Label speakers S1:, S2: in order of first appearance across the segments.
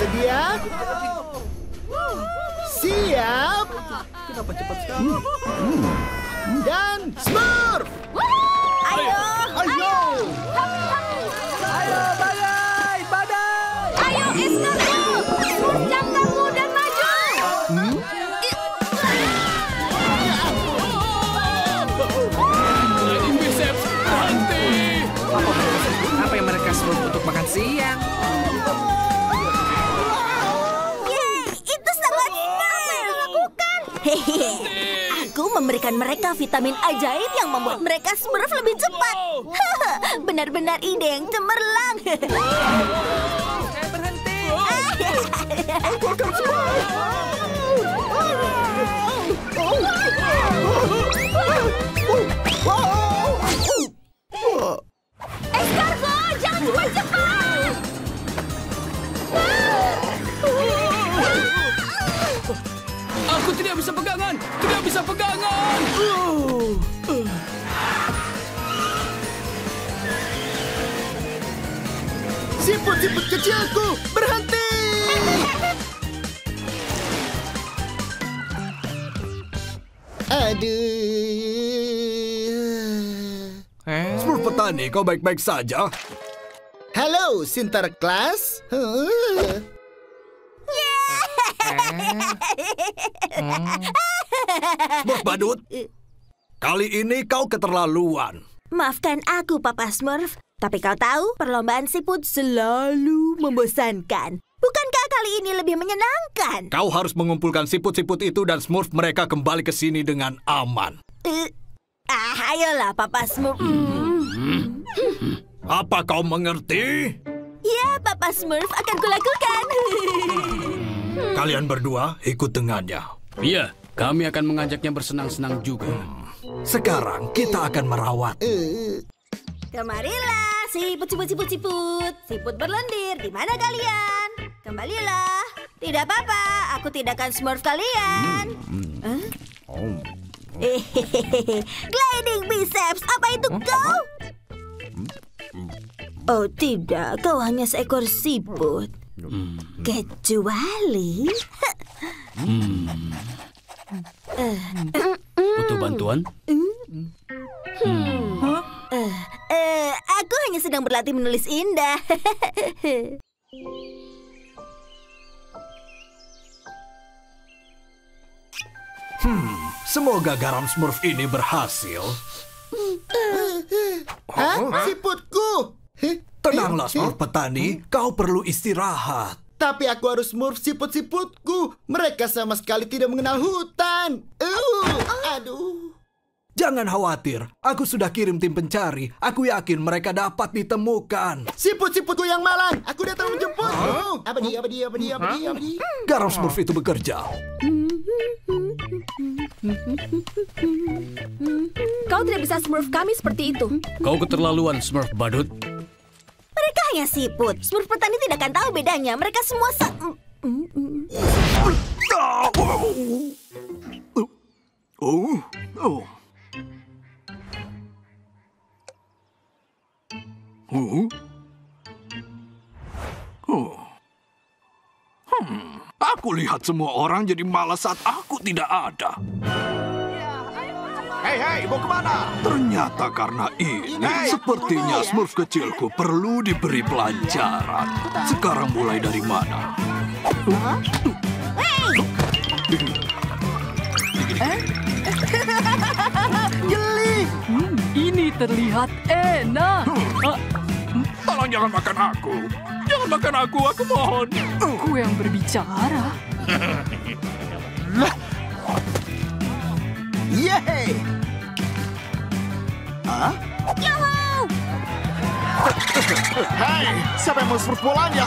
S1: Bersedia? Siap?
S2: Kenapa cepat sekali?
S1: Dan Smurf!
S3: Ayo!
S1: Ayo!
S2: Ayo, badai! Badai!
S3: Ayo, Escargot! Puncang kamu dan maju!
S4: Lightning Biceps, berhenti!
S2: Apa yang mereka suruh untuk makan siang?
S3: Yeay, itu sangat melakukan. Hehehe. Aku memberikan mereka vitamin ajaib yang membuat mereka Smurf lebih cepat. Benar-benar ide yang cemerlang.
S2: Saya berhenti!
S1: Aku akan Smurf!
S3: Escargot, jangan cepat-cepat.
S4: Aku tidak bisa pegangan! Tidak bisa pegangan!
S1: Siput-siput kecilku, berhenti! Aduh.
S5: Smurf petani, kau baik-baik saja?
S1: Halo, Sinterklas.
S5: Smurf badut, kali ini kau keterlaluan.
S3: Maafkan aku, Papa Smurf. Tapi kau tahu, perlombaan siput selalu membosankan. Bukankah kali ini lebih menyenangkan?
S5: Kau harus mengumpulkan siput-siput itu dan Smurf mereka kembali ke sini dengan aman.
S3: Ayolah, Papa Smurf.
S5: Apa kau mengerti?
S3: Ya, Papa Smurf akan kulakukan.
S5: Kalian berdua ikut dengannya.
S4: Iya, kami akan mengajaknya bersenang-senang juga.
S5: Sekarang kita akan merawat.
S3: Kemarilah, siput. Siput berlendir, di mana kalian? Kembalilah. Tidak apa-apa, aku tidak akan Smurf kalian. Gliding Biceps, apa itu kau? Oh tidak, kau hanya seekor siput. Kecuali...
S4: Butuh bantuan?
S3: Aku hanya sedang berlatih menulis indah.
S5: Semoga garam Smurf ini berhasil.
S1: Hah? Siputku!
S5: Tenanglah Smurf petani, kau perlu istirahat.
S1: Tapi aku harus Smurf siput-siputku. Mereka sama sekali tidak mengenal hutan. Aduh.
S5: Jangan khawatir, aku sudah kirim tim pencari. Aku yakin mereka dapat ditemukan.
S1: Siput-siputku yang malang. Aku datang menjemputmu. Abadi.
S5: Garam Smurf itu bekerja.
S3: Kau tidak bisa Smurf kami seperti itu.
S4: Kau keterlaluan, Smurf badut.
S3: Mereka hanya siput. Smurf petani tidak akan tahu bedanya. Mereka semua
S5: Aku lihat semua orang jadi malas saat aku tidak ada.
S6: Hei, mau kemana?
S5: Ternyata karena ini, sepertinya Smurf kecilku perlu diberi pelajaran. Sekarang mulai dari mana?
S7: Ini terlihat enak.
S5: Tolong jangan makan aku. Jangan makan aku mohon.
S7: Aku yang berbicara.
S6: Yeay! Hah? Hei, siapa yang mau Smurf bolanya?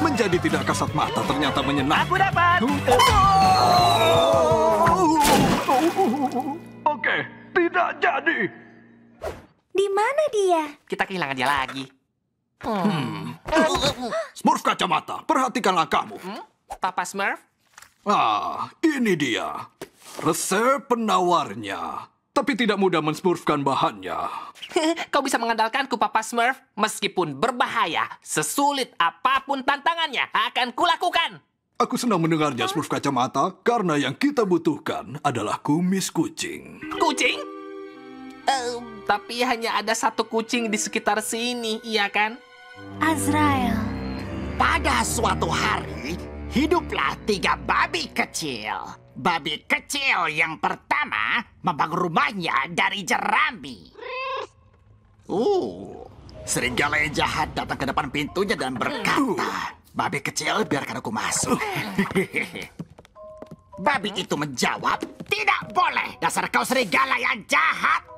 S5: Menjadi tidak kasat mata ternyata menyenangkan.
S2: Aku dapat!
S5: Oke, tidak jadi.
S3: Di mana dia?
S8: Kita kehilangan dia lagi.
S5: Smurf kacamata, perhatikanlah kamu.
S8: Papa Smurf?
S5: Ini dia. Resep penawarnya. Tapi tidak mudah mensmurfkan bahannya.
S8: Kau bisa mengandalkanku, Papa Smurf. Meskipun berbahaya, sesulit apapun tantangannya, akan kulakukan.
S5: Aku senang mendengarnya, Smurf kacamata, karena yang kita butuhkan adalah kumis kucing.
S8: Kucing? Tapi hanya ada satu kucing di sekitar sini, iya kan?
S3: Azrael.
S9: Pada suatu hari, hiduplah 3 babi kecil. Babi kecil yang pertama membangun rumahnya dari jerami. Serigala yang jahat datang ke depan pintunya dan berkata, "Babi kecil, biarkan aku masuk." Babi itu menjawab, "Tidak boleh, dasar kau serigala yang jahat."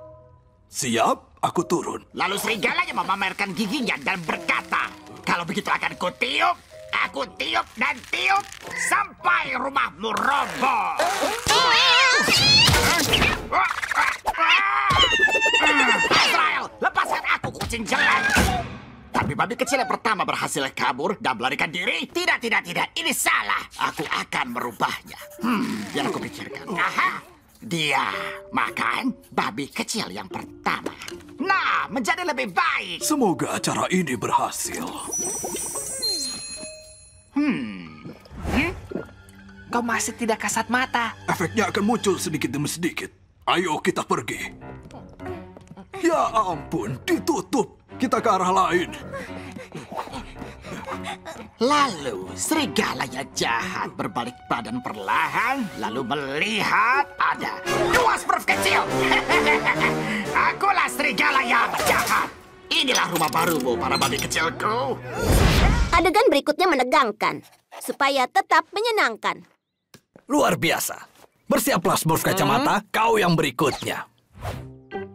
S5: Siap, aku turun.
S9: Lalu serigalanya memamerkan giginya dan berkata, "Kalau begitu akan kutiup. Aku tiup dan tiup sampai rumahmu roboh." Azrael, lepaskan aku, kucing jelek. Tapi babi kecil yang pertama berhasil kabur dan melarikan diri. Tidak. Ini salah. Aku akan merubahnya. Biar aku pikirkan. Aha, dia makan babi kecil yang pertama. Nah, menjadi lebih baik.
S5: Semoga acara ini berhasil.
S8: Kau masih tidak kasat mata.
S5: Efeknya akan muncul sedikit demi sedikit. Ayo kita pergi. Ya ampun, ditutup. Kita ke arah lain.
S9: Lalu serigala yang jahat berbalik badan perlahan, lalu melihat ada 2 Smurf kecil. Akulah serigala yang jahat. Inilah rumah barumu, para babi kecilku.
S3: Adegan berikutnya menegangkan, supaya tetap menyenangkan.
S2: Luar biasa. Bersiaplah Smurf kacamata, kau yang berikutnya.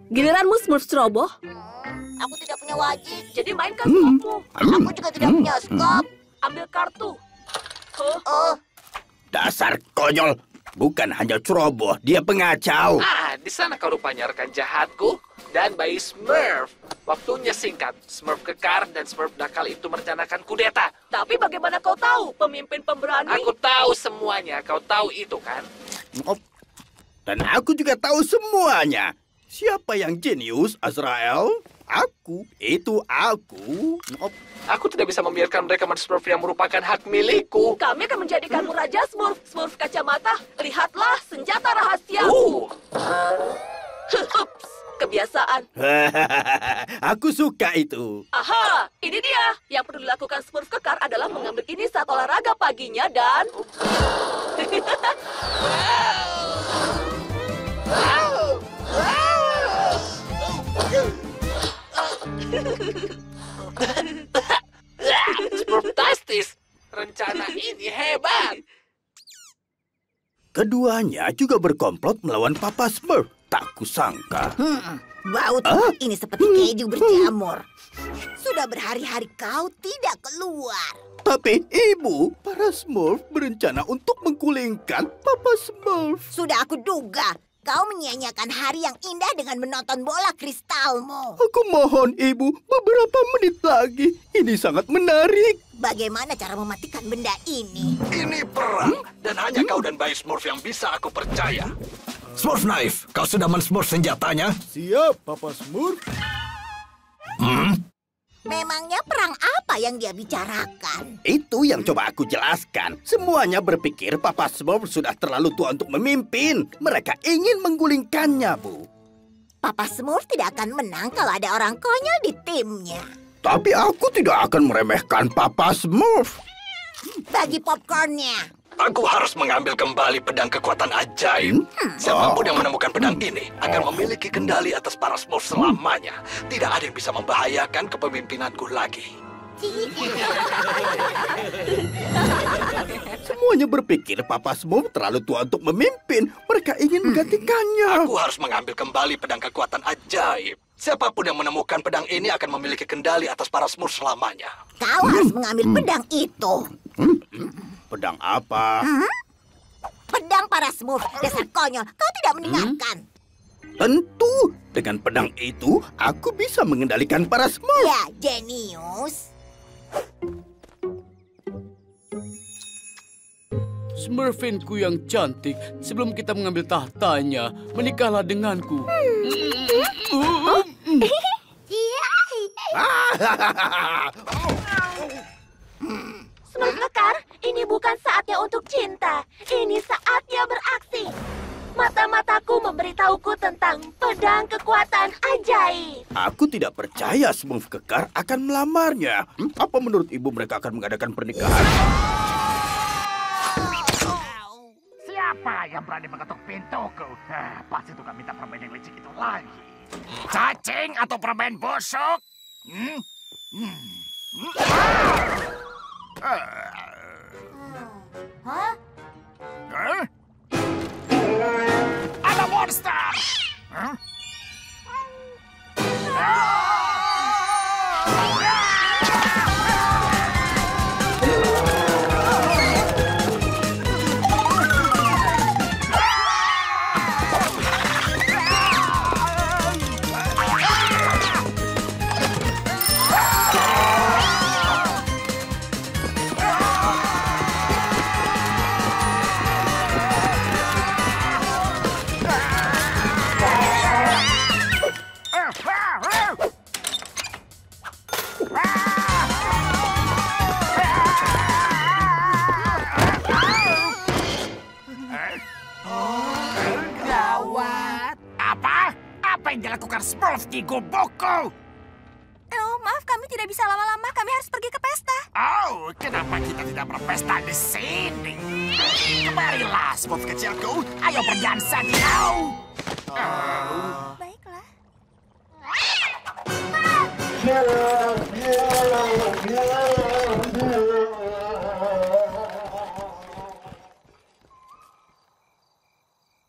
S3: Giliranmu Smurf ceroboh.
S10: Aku tidak punya wajib.
S3: Jadi mainkan skopmu.
S10: Aku juga tidak punya skop.
S3: Ambil kartu.
S11: Dasar konyol. Bukan hanya ceroboh, dia pengacau.
S8: Di sana kau rupanya rekan jahatku dan bayi Smurf. Waktunya singkat. Smurf kekar dan Smurf nakal itu merencanakan kudeta.
S3: Tapi bagaimana kau tahu, pemimpin pemberani?
S8: Aku tahu semuanya. Kau tahu itu kan?
S11: Dan aku juga tahu semuanya. Siapa yang jenius, Azrael? Aku. Itu aku.
S8: Aku tidak bisa membiarkan mereka men-Smurf yang merupakan hak milikku.
S3: Kami akan menjadikanmu Raja Smurf. Smurf kacamata, lihatlah senjata rahasiaku. Ups, kebiasaan.
S11: Aku suka itu.
S3: Aha, ini dia. Yang perlu dilakukan Smurf kekar adalah mengambil ini saat olahraga paginya dan...
S8: Smurftastis, rencana ini hebat.
S11: Keduanya juga berkomplot melawan Papa Smurf. Tak kusangka.
S10: Bau ini seperti keju berjamur. Sudah berhari-hari kau tidak keluar.
S11: Tapi ibu, para Smurf berencana untuk menggulingkan Papa Smurf.
S10: Sudah aku duga. Kau menyia-nyiakan hari yang indah dengan menonton bola kristalmu.
S11: Aku mohon ibu, beberapa menit lagi. Ini sangat menarik.
S10: Bagaimana cara mematikan benda ini?
S2: Ini perang, dan hanya kau dan bayi Smurf yang bisa aku percaya. Smurf Knife, kau sudah men-Smurf senjatanya?
S1: Siap, Papa Smurf.
S10: Memangnya perang apa yang dia bicarakan?
S11: Itu yang coba aku jelaskan. Semuanya berpikir Papa Smurf sudah terlalu tua untuk memimpin. Mereka ingin menggulingkannya, Bu.
S10: Papa Smurf tidak akan menang kalau ada orang konyol di timnya.
S11: Tapi aku tidak akan meremehkan Papa Smurf.
S10: Bagi popcornnya.
S2: Aku harus mengambil kembali pedang kekuatan ajaib. Siapapun yang menemukan pedang ini akan memiliki kendali atas para Smurf selamanya. Tidak ada yang bisa membahayakan kepemimpinanku lagi.
S11: Semuanya berpikir Papa Smurf terlalu tua untuk memimpin. Mereka ingin menggantikannya.
S2: Aku harus mengambil kembali pedang kekuatan ajaib. Siapapun yang menemukan pedang ini akan memiliki kendali atas para Smurf selamanya.
S10: Kau harus mengambil pedang itu.
S11: Pedang apa?
S10: Pedang para Smurf, dasar konyol. Kau tidak mendengarkan.
S11: Tentu, dengan pedang itu aku bisa mengendalikan para Smurf.
S10: Ya, jenius.
S4: Smurfinku yang cantik, sebelum kita mengambil tahtanya, menikahlah denganku.
S3: Smurf kekar, ini bukan saatnya untuk cinta. Ini saatnya beraksi. Mata-mataku memberitahuku tentang pedang kekuatan ajaib.
S11: Aku tidak percaya Smurf kekar akan melamarnya. Apa menurut ibu mereka akan mengadakan pernikahan?
S9: Siapa yang berani mengetuk pintuku? Pasti tukang minta permen yang licik itu lagi. Cacing atau permen busuk?
S3: Hah?
S9: Ada monster!
S10: Gawat.
S9: Apa yang dilakukan Smurf di gubukku?
S3: Oh, maaf, kami tidak bisa lama-lama. Kami harus pergi ke pesta.
S9: Oh, kenapa kita tidak berpesta di sini? Kemarilah, Smurf kecilku. Ayo berdansa kau.
S3: Baiklah.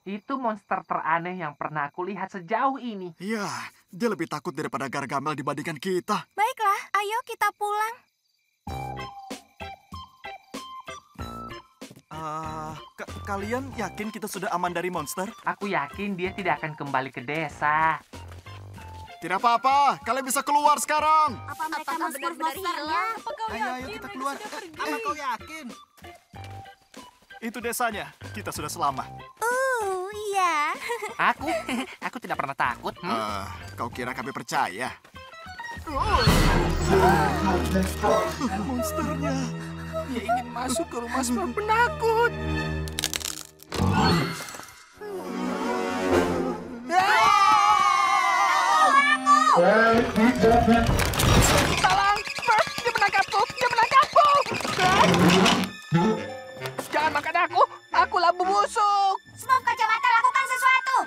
S8: Itu monster teraneh yang pernah aku lihat sejauh ini.
S6: Ya, dia lebih takut daripada Gargamel dibandingkan kita.
S3: Baiklah, ayo kita pulang.
S6: Kalian yakin kita sudah aman dari monster?
S8: Aku yakin dia tidak akan kembali ke desa.
S6: Tidak apa-apa, kalian bisa keluar sekarang.
S3: Apa mereka benar-benar hilang?
S6: Ayo, kita keluar. Apa kau yakin? Itu desanya, kita sudah selamat.
S3: Iya.
S8: Aku tidak pernah takut.
S6: Kau kira kami percaya? Monsternya.
S4: Dia ingin masuk ke rumah Smurf penakut.
S8: Tolong! Smurf, dia menangkapku! Dia menangkapku! Jangan makan aku! Aku labu busuk!
S3: Smurf kacamata, lakukan sesuatu.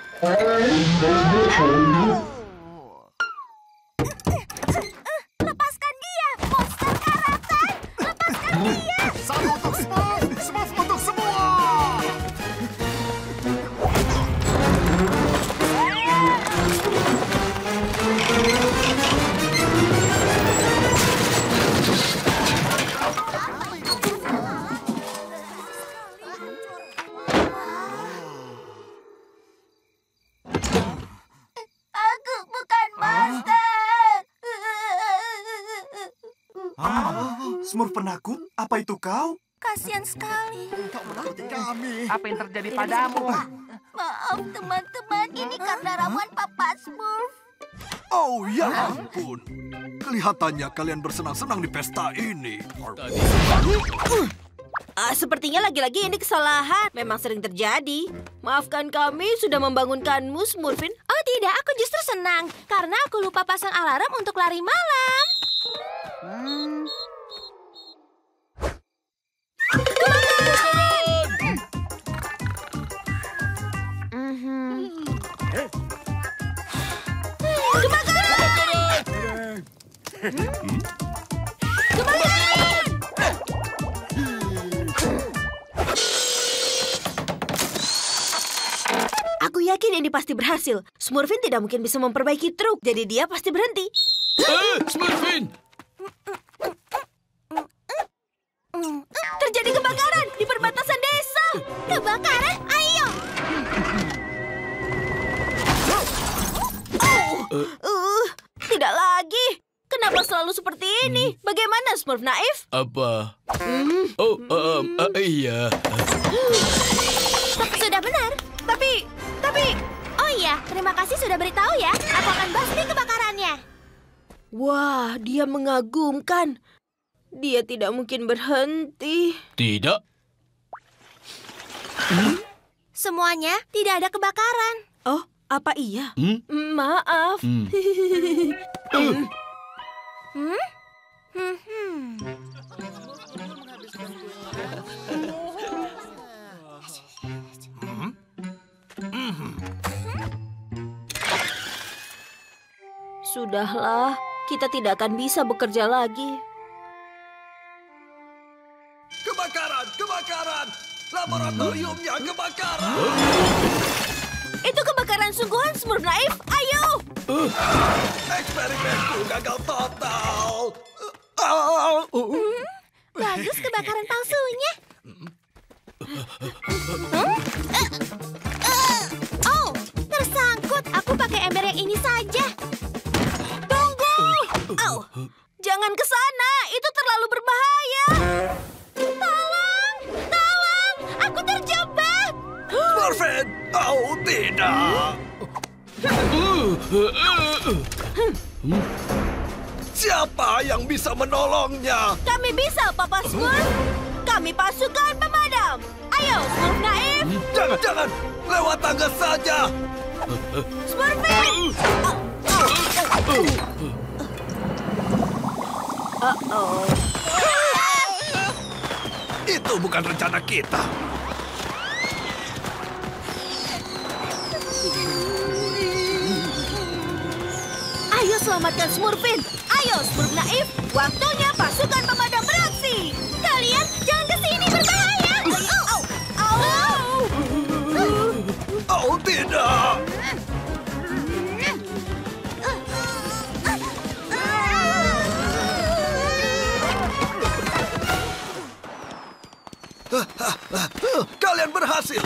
S3: Lepaskan dia, monster karatan. Lepaskan dia.
S6: Satu untuk Smurf, Smurf untuk semua.
S3: Aku bukan monster.
S6: Smurf penakut, apa itu kau?
S3: Kasihan sekali.
S6: Kau menakuti kami.
S8: Apa yang terjadi padamu?
S3: Maaf teman-teman, ini karena ramuan Papa Smurf.
S5: Oh ya ampun. Kelihatannya kalian bersenang-senang di pesta ini.
S3: Sepertinya lagi-lagi ini kesalahan. Memang sering terjadi. Maafkan kami sudah membangunkanmu, Smurfin. Oh tidak, aku justru senang. Karena aku lupa pasang alarm untuk lari malam. Aku yakin ini pasti berhasil. Smurfin tidak mungkin bisa memperbaiki truk, jadi dia pasti berhenti.
S4: Smurfin!
S3: Terjadi kebakaran di perbatasan desa. Kebakaran? Ayo! seperti ini. Bagaimana, Smurf Naif?
S4: Apa? Oh, iya.
S3: Sudah benar. Tapi... Oh iya, terima kasih sudah beritahu ya. Aku akan basmi kebakarannya. Wah, dia mengagumkan. Dia tidak mungkin berhenti.
S4: Tidak.
S3: Semuanya tidak ada kebakaran. Oh, apa iya? Maaf. Sudahlah, kita tidak akan bisa bekerja lagi.
S2: Kebakaran! Laboratoriumnya kebakaran!
S3: Itu kebakaran sungguhan, Smurf Naif. Ayo!
S2: Eksperimenku gagal total.
S3: Bagus kebakaran palsunya. Oh, tersangkut. Aku pakai ember yang ini saja. Tunggu! Oh, jangan ke sana. Itu terlalu berbahaya. Tolong! Aku terjebak.
S2: Smurfette! Oh, tidak. Siapa yang bisa menolongnya?
S3: Kami bisa, Papa Smurf. Kami pasukan pemadam. Ayo, Smurf Naif.
S2: Jangan! Lewat tangga saja.
S3: Smurfette!
S2: Itu bukan rencana kita.
S3: Ayo selamatkan Smurfin. Ayo, Smurf Naif. Waktunya pasukan pemadam beraksi. Kalian jangan ke sini, berbahaya.
S2: Oh, tidak. Kalian berhasil.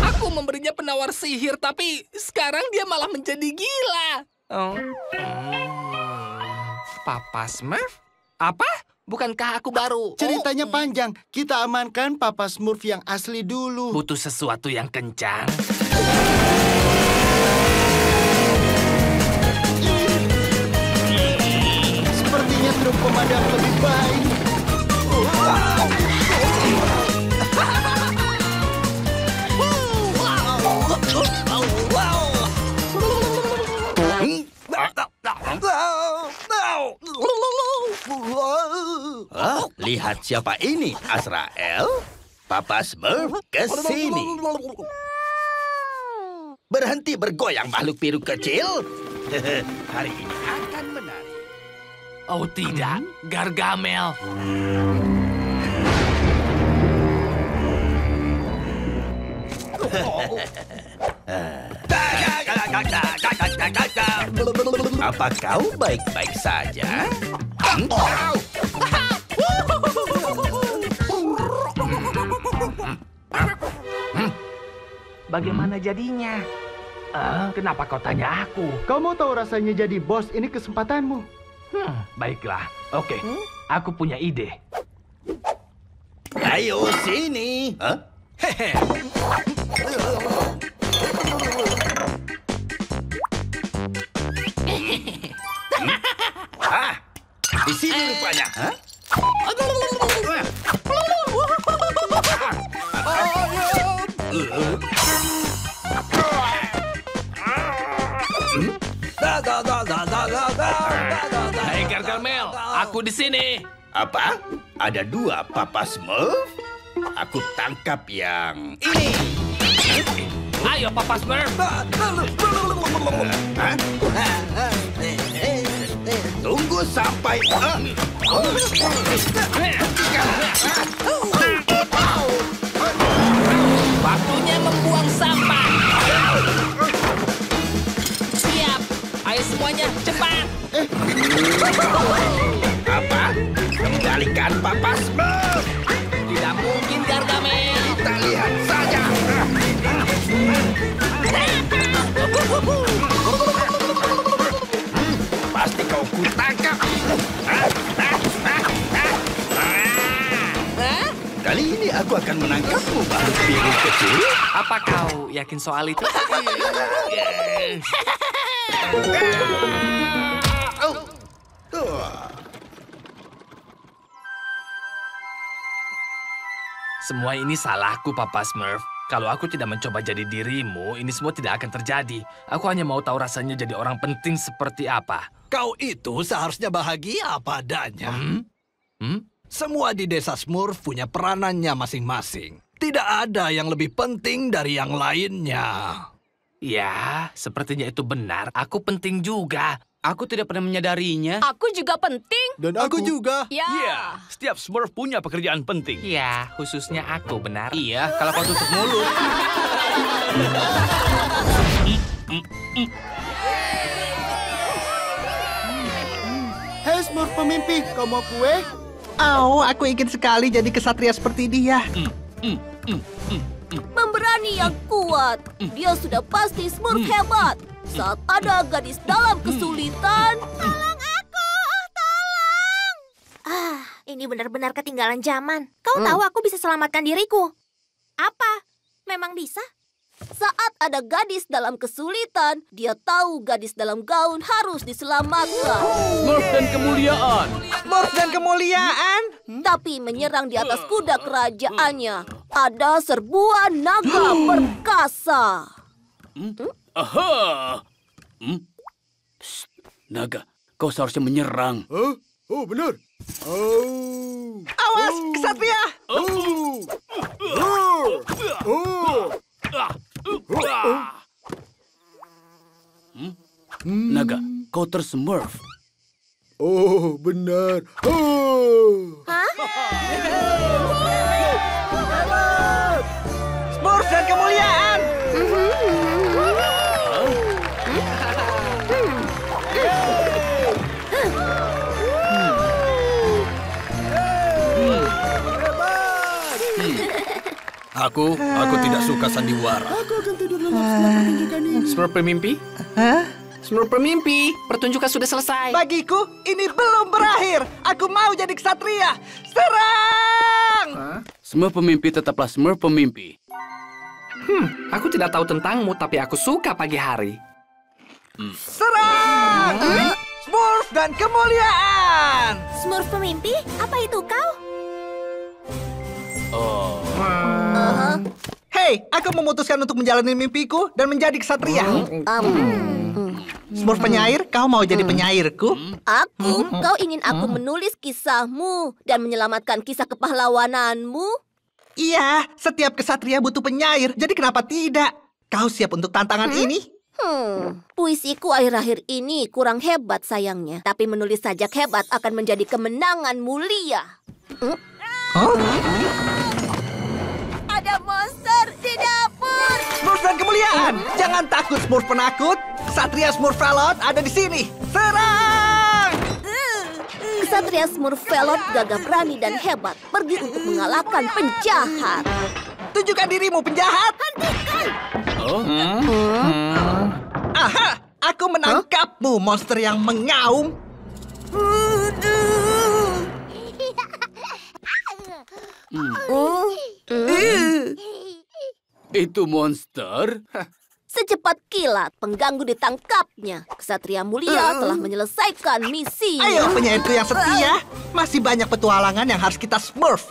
S8: Aku memberinya penawar sihir, tapi sekarang dia malah menjadi gila. Papa Smurf? Apa? Bukankah aku baru?
S1: Ceritanya panjang. Kita amankan Papa Smurf yang asli dulu.
S8: Butuh sesuatu yang kencang.
S1: Sepertinya truk pemadam lebih baik.
S11: Lihat siapa ini, Azrael. Papa Smurf ke sini. Berhenti bergoyang, makhluk biru kecil. Hari ini akan menari.
S8: Oh tidak, Gargamel.
S11: Apa kau baik-baik saja?
S8: Bagaimana jadinya? Kenapa kau tanya aku?
S1: Kau mau tahu rasanya jadi bos? Ini kesempatanmu.
S8: Baiklah. Oke, aku punya ide.
S11: Ayo sini. Di sini rupanya.
S8: Hai Gargamel, aku di sini.
S11: Apa? Ada dua Papa Smurf? Aku tangkap yang ini.
S8: Ayo Papa Smurf.
S11: Tunggu sampai...
S8: Waktunya membuang sampah. Siap. Ayo semuanya, cepat.
S11: Apa? Kembalikan Papa Smurf.
S8: Tidak mungkin, Gargamel.
S11: Kita lihat saja. Aku akan menangkapmu, makhluk biru kecil.
S8: Apa kau yakin soal itu? Semua ini salahku, Papa Smurf. Kalau aku tidak mencoba jadi dirimu, ini semua tidak akan terjadi. Aku hanya mau tahu rasanya jadi orang penting seperti apa.
S2: Kau itu seharusnya bahagia padanya. Semua di desa Smurf punya peranannya masing-masing. Tidak ada yang lebih penting dari yang lainnya.
S8: Ya, sepertinya itu benar. Aku penting juga.
S4: Aku tidak pernah menyadarinya.
S7: Aku juga penting.
S1: Dan aku juga.
S7: Ya.
S4: Iya, setiap Smurf punya pekerjaan penting.
S8: Ya, khususnya aku, benar.
S4: Iya, kalau kau tutup mulut.
S1: Hei Smurf pemimpi, kau mau kue?
S6: Oh, aku ingin sekali jadi kesatria seperti dia.
S3: Pemberani yang kuat. Dia sudah pasti Smurf hebat. Saat ada gadis dalam kesulitan. Tolong aku, tolong. Ini benar-benar ketinggalan zaman. Kau tahu aku bisa selamatkan diriku. Apa? Memang bisa? Saat ada gadis dalam kesulitan, dia tahu gadis dalam gaun harus diselamatkan.
S4: Smurf dan kemuliaan.
S6: Smurf dan kemuliaan.
S3: Tapi menyerang di atas kuda kerajaannya, ada serbuan naga perkasa.
S4: Aha. Psst, naga, kau seharusnya menyerang.
S1: Hah? Oh, benar. Oh.
S6: Awas, kesatria.
S4: Naga, kau tersmurf.
S1: Oh, benar. Oh.
S6: Smurf dan kemuliaan.
S2: Aku tidak suka sandiwara.
S1: Aku akan tidur lelap setelah pertunjukan ini.
S8: Smurf pemimpi? Smurf pemimpi, pertunjukan sudah selesai.
S6: Bagiku, ini belum berakhir. Aku mau jadi kesatria. Serang!
S4: Smurf pemimpi tetaplah Smurf pemimpi.
S8: Aku tidak tahu tentangmu, tapi aku suka pagi hari.
S6: Serang! Smurf dan kemuliaan!
S3: Smurf pemimpi? Apa itu kau?
S6: Hei, aku memutuskan untuk menjalani mimpiku dan menjadi kesatria. Smurf penyair, kau mau jadi penyairku?
S3: Kau ingin aku menulis kisahmu dan menyelamatkan kisah kepahlawananmu?
S6: Iya, setiap kesatria butuh penyair, jadi kenapa tidak? Kau siap untuk tantangan ini?
S3: Puisiku akhir-akhir ini kurang hebat sayangnya. Tapi menulis sajak hebat akan menjadi kemenangan mulia. Ada monster di dapur.
S6: Smurf dan kemuliaan, jangan takut Smurf penakut. Kesatria Smurfelot ada di sini. Serang!
S3: Kesatria Smurfelot gagah berani dan hebat pergi untuk mengalahkan penjahat.
S6: Tunjukkan dirimu, penjahat.
S3: Hentikan!
S6: Aha, aku menangkapmu, monster yang mengaum.
S4: Itu monster?
S3: Secepat kilat, pengganggu ditangkapnya. Kesatria mulia telah menyelesaikan misi.
S6: Ayo, penyairku yang setia. Masih banyak petualangan yang harus kita Smurf.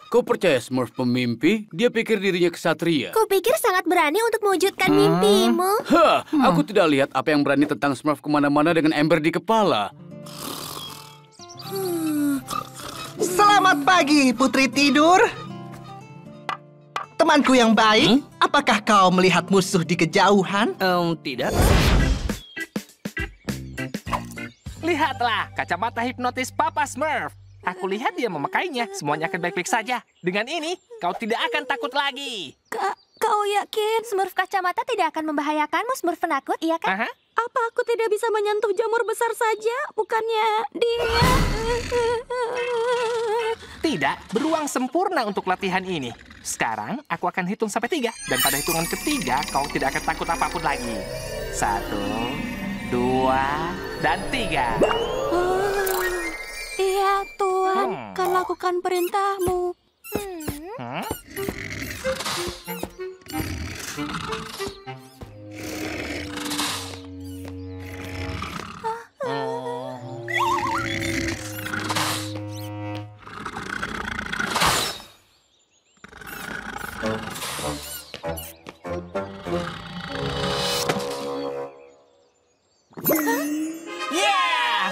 S4: Kau percaya Smurf pemimpi? Dia pikir dirinya kesatria.
S3: Kau pikir sangat berani untuk mewujudkan mimpimu?
S4: Aku tidak lihat apa yang berani tentang Smurf kemana-mana dengan ember di kepala.
S6: Selamat pagi, Putri Tidur. Temanku yang baik, apakah kau melihat musuh di kejauhan?
S11: Tidak.
S8: Lihatlah, kacamata hipnotis Papa Smurf. Aku lihat dia memakainya. Semuanya akan baik-baik saja. Dengan ini, kau tidak akan takut lagi.
S3: Kau yakin Smurf kacamata tidak akan membahayakanmu, Smurf penakut, iya kan? Apa aku tidak bisa menyentuh jamur besar saja? Bukannya dia...
S8: Tidak, beruang sempurna untuk latihan ini. Sekarang, aku akan hitung sampai 3. Dan pada hitungan ketiga, kau tidak akan takut apapun lagi. 1, 2, dan 3.
S3: Iya, Tuan. Kan lakukan perintahmu.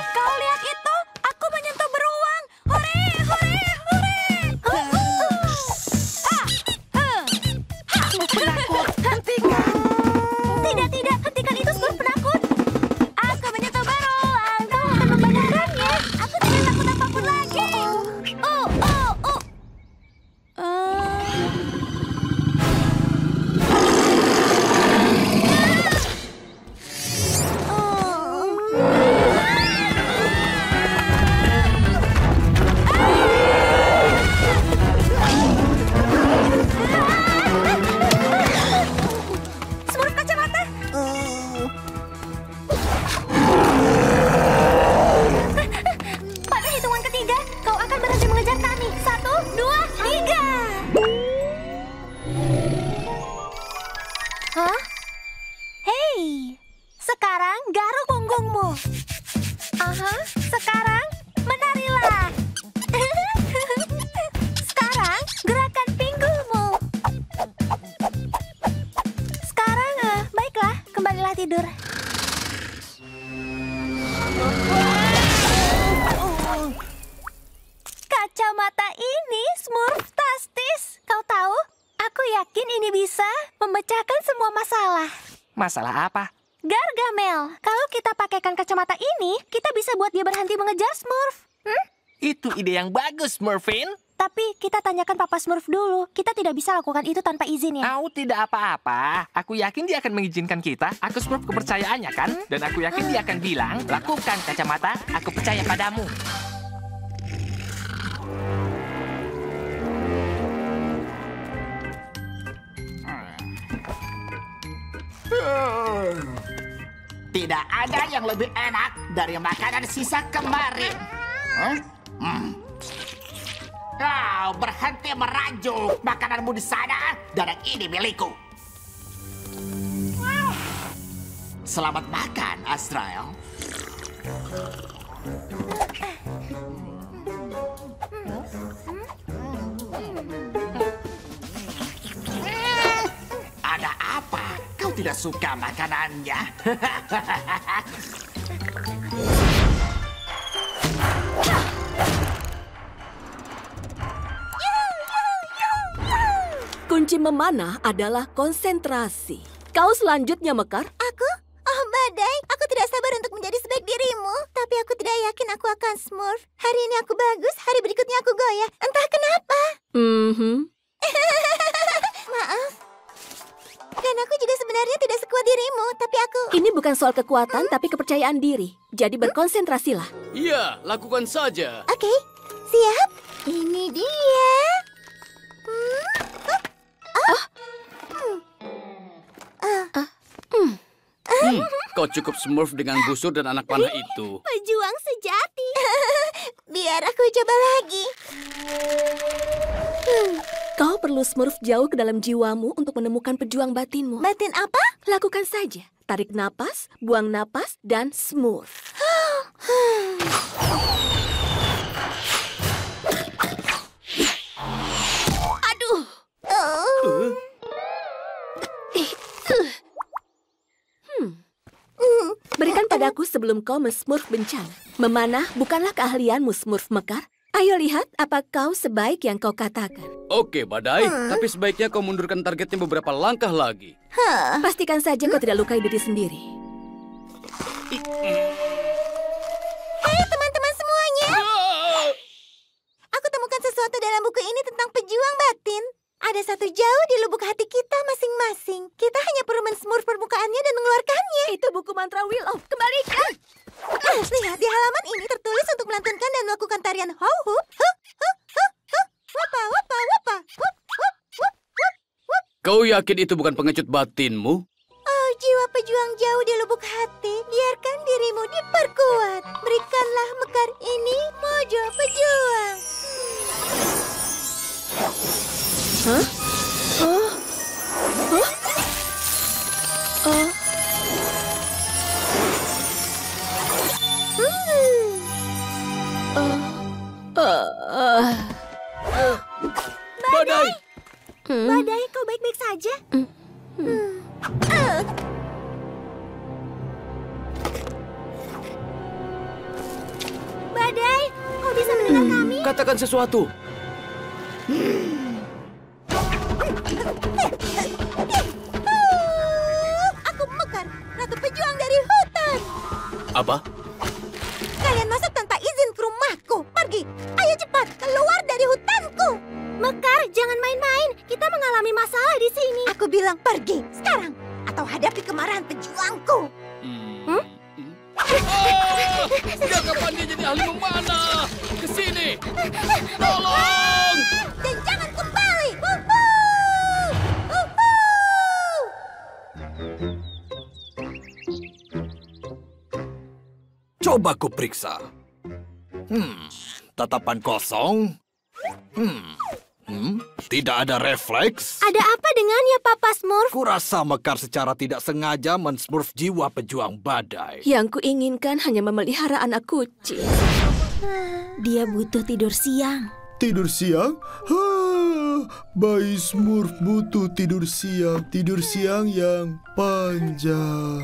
S3: Kau lihat itu? Aku menyentuh beruang. Hore, hore, hore.
S8: Smurf penakut, hentikan.
S3: Tidak, hentikan itu Smurf penakut. Aku menyentuh beruang. Kau akan membayangkannya. Aku tidak takut apapun lagi. Smurf kacamata. Pada hitungan ketiga, kau akan berhenti mengejar kami. 1, 2, 3. Hah? Hei, sekarang garuk punggungmu. Aha, sekarang menarilah. Sekarang gerakan pinggulmu. Sekarang, baiklah, kembalilah tidur. Kacamata ini Smurftastis. Kau tahu, aku yakin ini bisa memecahkan semua masalah.
S8: Masalah apa?
S3: Gargamel, kalau kita pakaikan kacamata ini, kita bisa buat dia berhenti mengejar Smurf.
S8: Itu ide yang bagus, Smurfin.
S3: Tapi kita tanyakan Papa Smurf dulu. Kita tidak bisa lakukan itu tanpa izin ya.
S8: Tidak apa-apa. Aku yakin dia akan mengizinkan kita. Aku Smurf kepercayaannya kan? Dan aku yakin dia akan bilang, lakukan kacamata, aku percaya padamu.
S9: Tidak ada yang lebih enak dari makanan sisa kemarin. Kau berhenti merajuk. Makananmu di sana dan yang ini milikku. Selamat makan, Azrael. Ada apa? Kau tidak suka makanannya?
S12: Kunci memanah adalah konsentrasi. Kau selanjutnya, Mekar.
S3: Aku? Oh, Badai. Aku tidak sabar untuk menjadi sebaik dirimu. Tapi aku tidak yakin aku akan Smurf. Hari ini aku bagus, hari berikutnya aku goyah. Entah kenapa. Maaf. Dan aku juga sebenarnya tidak sekuat dirimu, tapi aku...
S12: Ini bukan soal kekuatan, tapi kepercayaan diri. Jadi berkonsentrasilah.
S4: Iya, lakukan saja.
S3: Oke, siap. Ini dia.
S4: Kau cukup Smurf dengan busur dan anak panah itu.
S3: Pejuang sejati. Biar aku coba lagi.
S12: Kau perlu Smurf jauh ke dalam jiwamu untuk menemukan pejuang batinmu.
S3: Batin apa?
S12: Lakukan saja. Tarik napas, buang napas, dan Smurf.
S3: Aduh.
S12: Berikan padaku sebelum kau Smurf bencana. Memanah bukanlah keahlianmu, Smurf Mekar. Ayo lihat apa kau sebaik yang kau katakan.
S4: Oke, Badai. Tapi sebaiknya kau mundurkan targetnya beberapa langkah lagi.
S12: Pastikan saja kau tidak lukai diri sendiri.
S3: Hei teman-teman semuanya. Aku temukan sesuatu dalam buku ini tentang pejuang batin. Ada satu jauh di lubuk hati kita masing-masing. Kita hanya perlu men-Smurf permukaannya dan mengeluarkannya.
S12: Itu buku mantra Willow. Kembalikan.
S3: Lihat, di halaman ini tertulis untuk melantunkan dan melakukan tarian ho-hup. Wapa, wapa, wapa.
S4: Kau yakin itu bukan pengecut batinmu?
S3: Oh, jiwa pejuang jauh di lubuk hati. Biarkan dirimu diperkuat. Berikanlah Mekar ini mojo pejuang.
S4: Badai!
S3: Badai, kau baik-baik saja? Badai, kau bisa mendengar kami?
S4: Katakan sesuatu.
S10: Aku Mekar, ratu pejuang dari hutan.
S4: Apa?
S10: Kalian masuk tanpa izin ke rumahku. Pergi, ayo cepat, keluar dari hutanku.
S3: Mekar, jangan main-main. Kita mengalami masalah di sini.
S10: Aku bilang pergi, sekarang. Atau hadapi kemarahan pejuangku.
S4: Sejak kapan dia jadi ahli memanah? Ke sini! Tolong!
S10: Dan jangan kembali!
S5: Coba ku periksa. Tatapan kosong. Tidak ada refleks.
S3: Ada apa dengannya, Papa Smurf?
S5: Kurasa Mekar secara tidak sengaja mensmurf jiwa pejuang badai.
S12: Yang kuinginkan hanya memelihara anak kucing.
S3: Dia butuh tidur siang.
S1: Tidur siang? Bayi Smurf butuh tidur siang. Tidur siang yang panjang.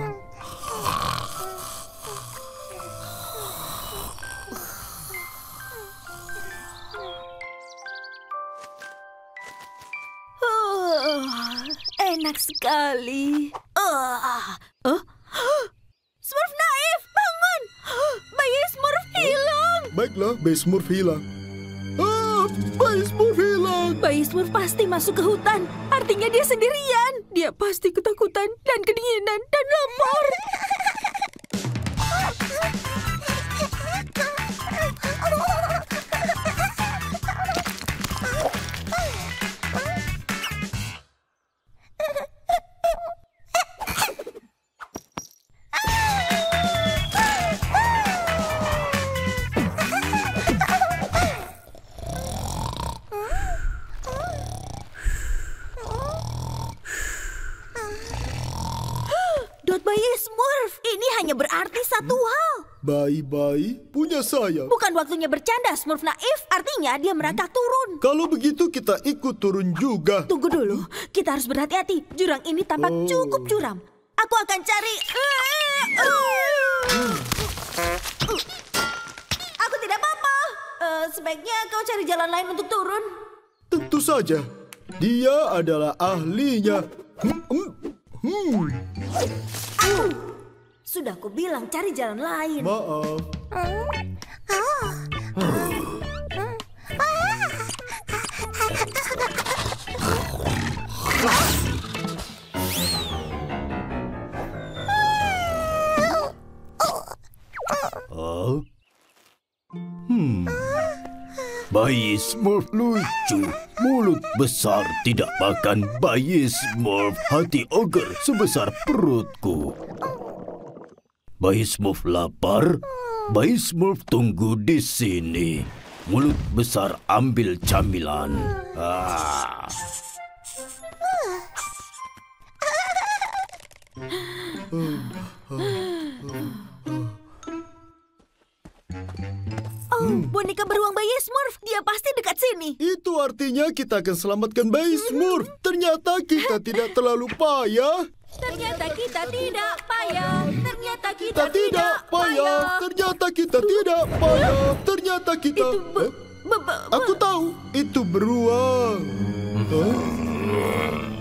S3: Enak sekali. Smurf naif, bangun! Bayi Smurf hilang.
S1: Baiklah, bayi Smurf hilang. Bayi Smurf hilang.
S12: Bayi Smurf pasti masuk ke hutan. Artinya dia sendirian. Dia pasti ketakutan dan kedinginan dan lapar.
S3: Bayi Smurf, ini hanya berarti satu hal.
S1: Bayi-bayi punya sayap.
S3: Bukan waktunya bercanda, Smurf naif. Artinya dia merangkak turun.
S1: Kalau begitu kita ikut turun juga.
S3: Tunggu dulu, kita harus berhati-hati. Jurang ini tampak cukup curam. Aku akan cari... Aku tidak apa-apa. Sebaiknya kau cari jalan lain untuk turun.
S1: Tentu saja. Dia adalah ahlinya.
S3: Sudah aku bilang cari jalan lain.
S1: Maaf.
S11: Bayi Smurf lucu. Mulut besar tidak makan bayi Smurf. Hati ogre sebesar perutku. Bayi Smurf lapar. Bayi Smurf tunggu di sini. Mulut besar ambil camilan.
S3: Boneka beruang bayi Smurf. Dia pasti dekat sini.
S1: Itu artinya kita akan selamatkan bayi Smurf. Ternyata kita tidak terlalu payah.
S3: Ternyata kita tidak payah. Ternyata kita
S1: tidak payah. Ternyata kita tidak payah. Ternyata kita... Aku tahu. Itu beruang. Beruang.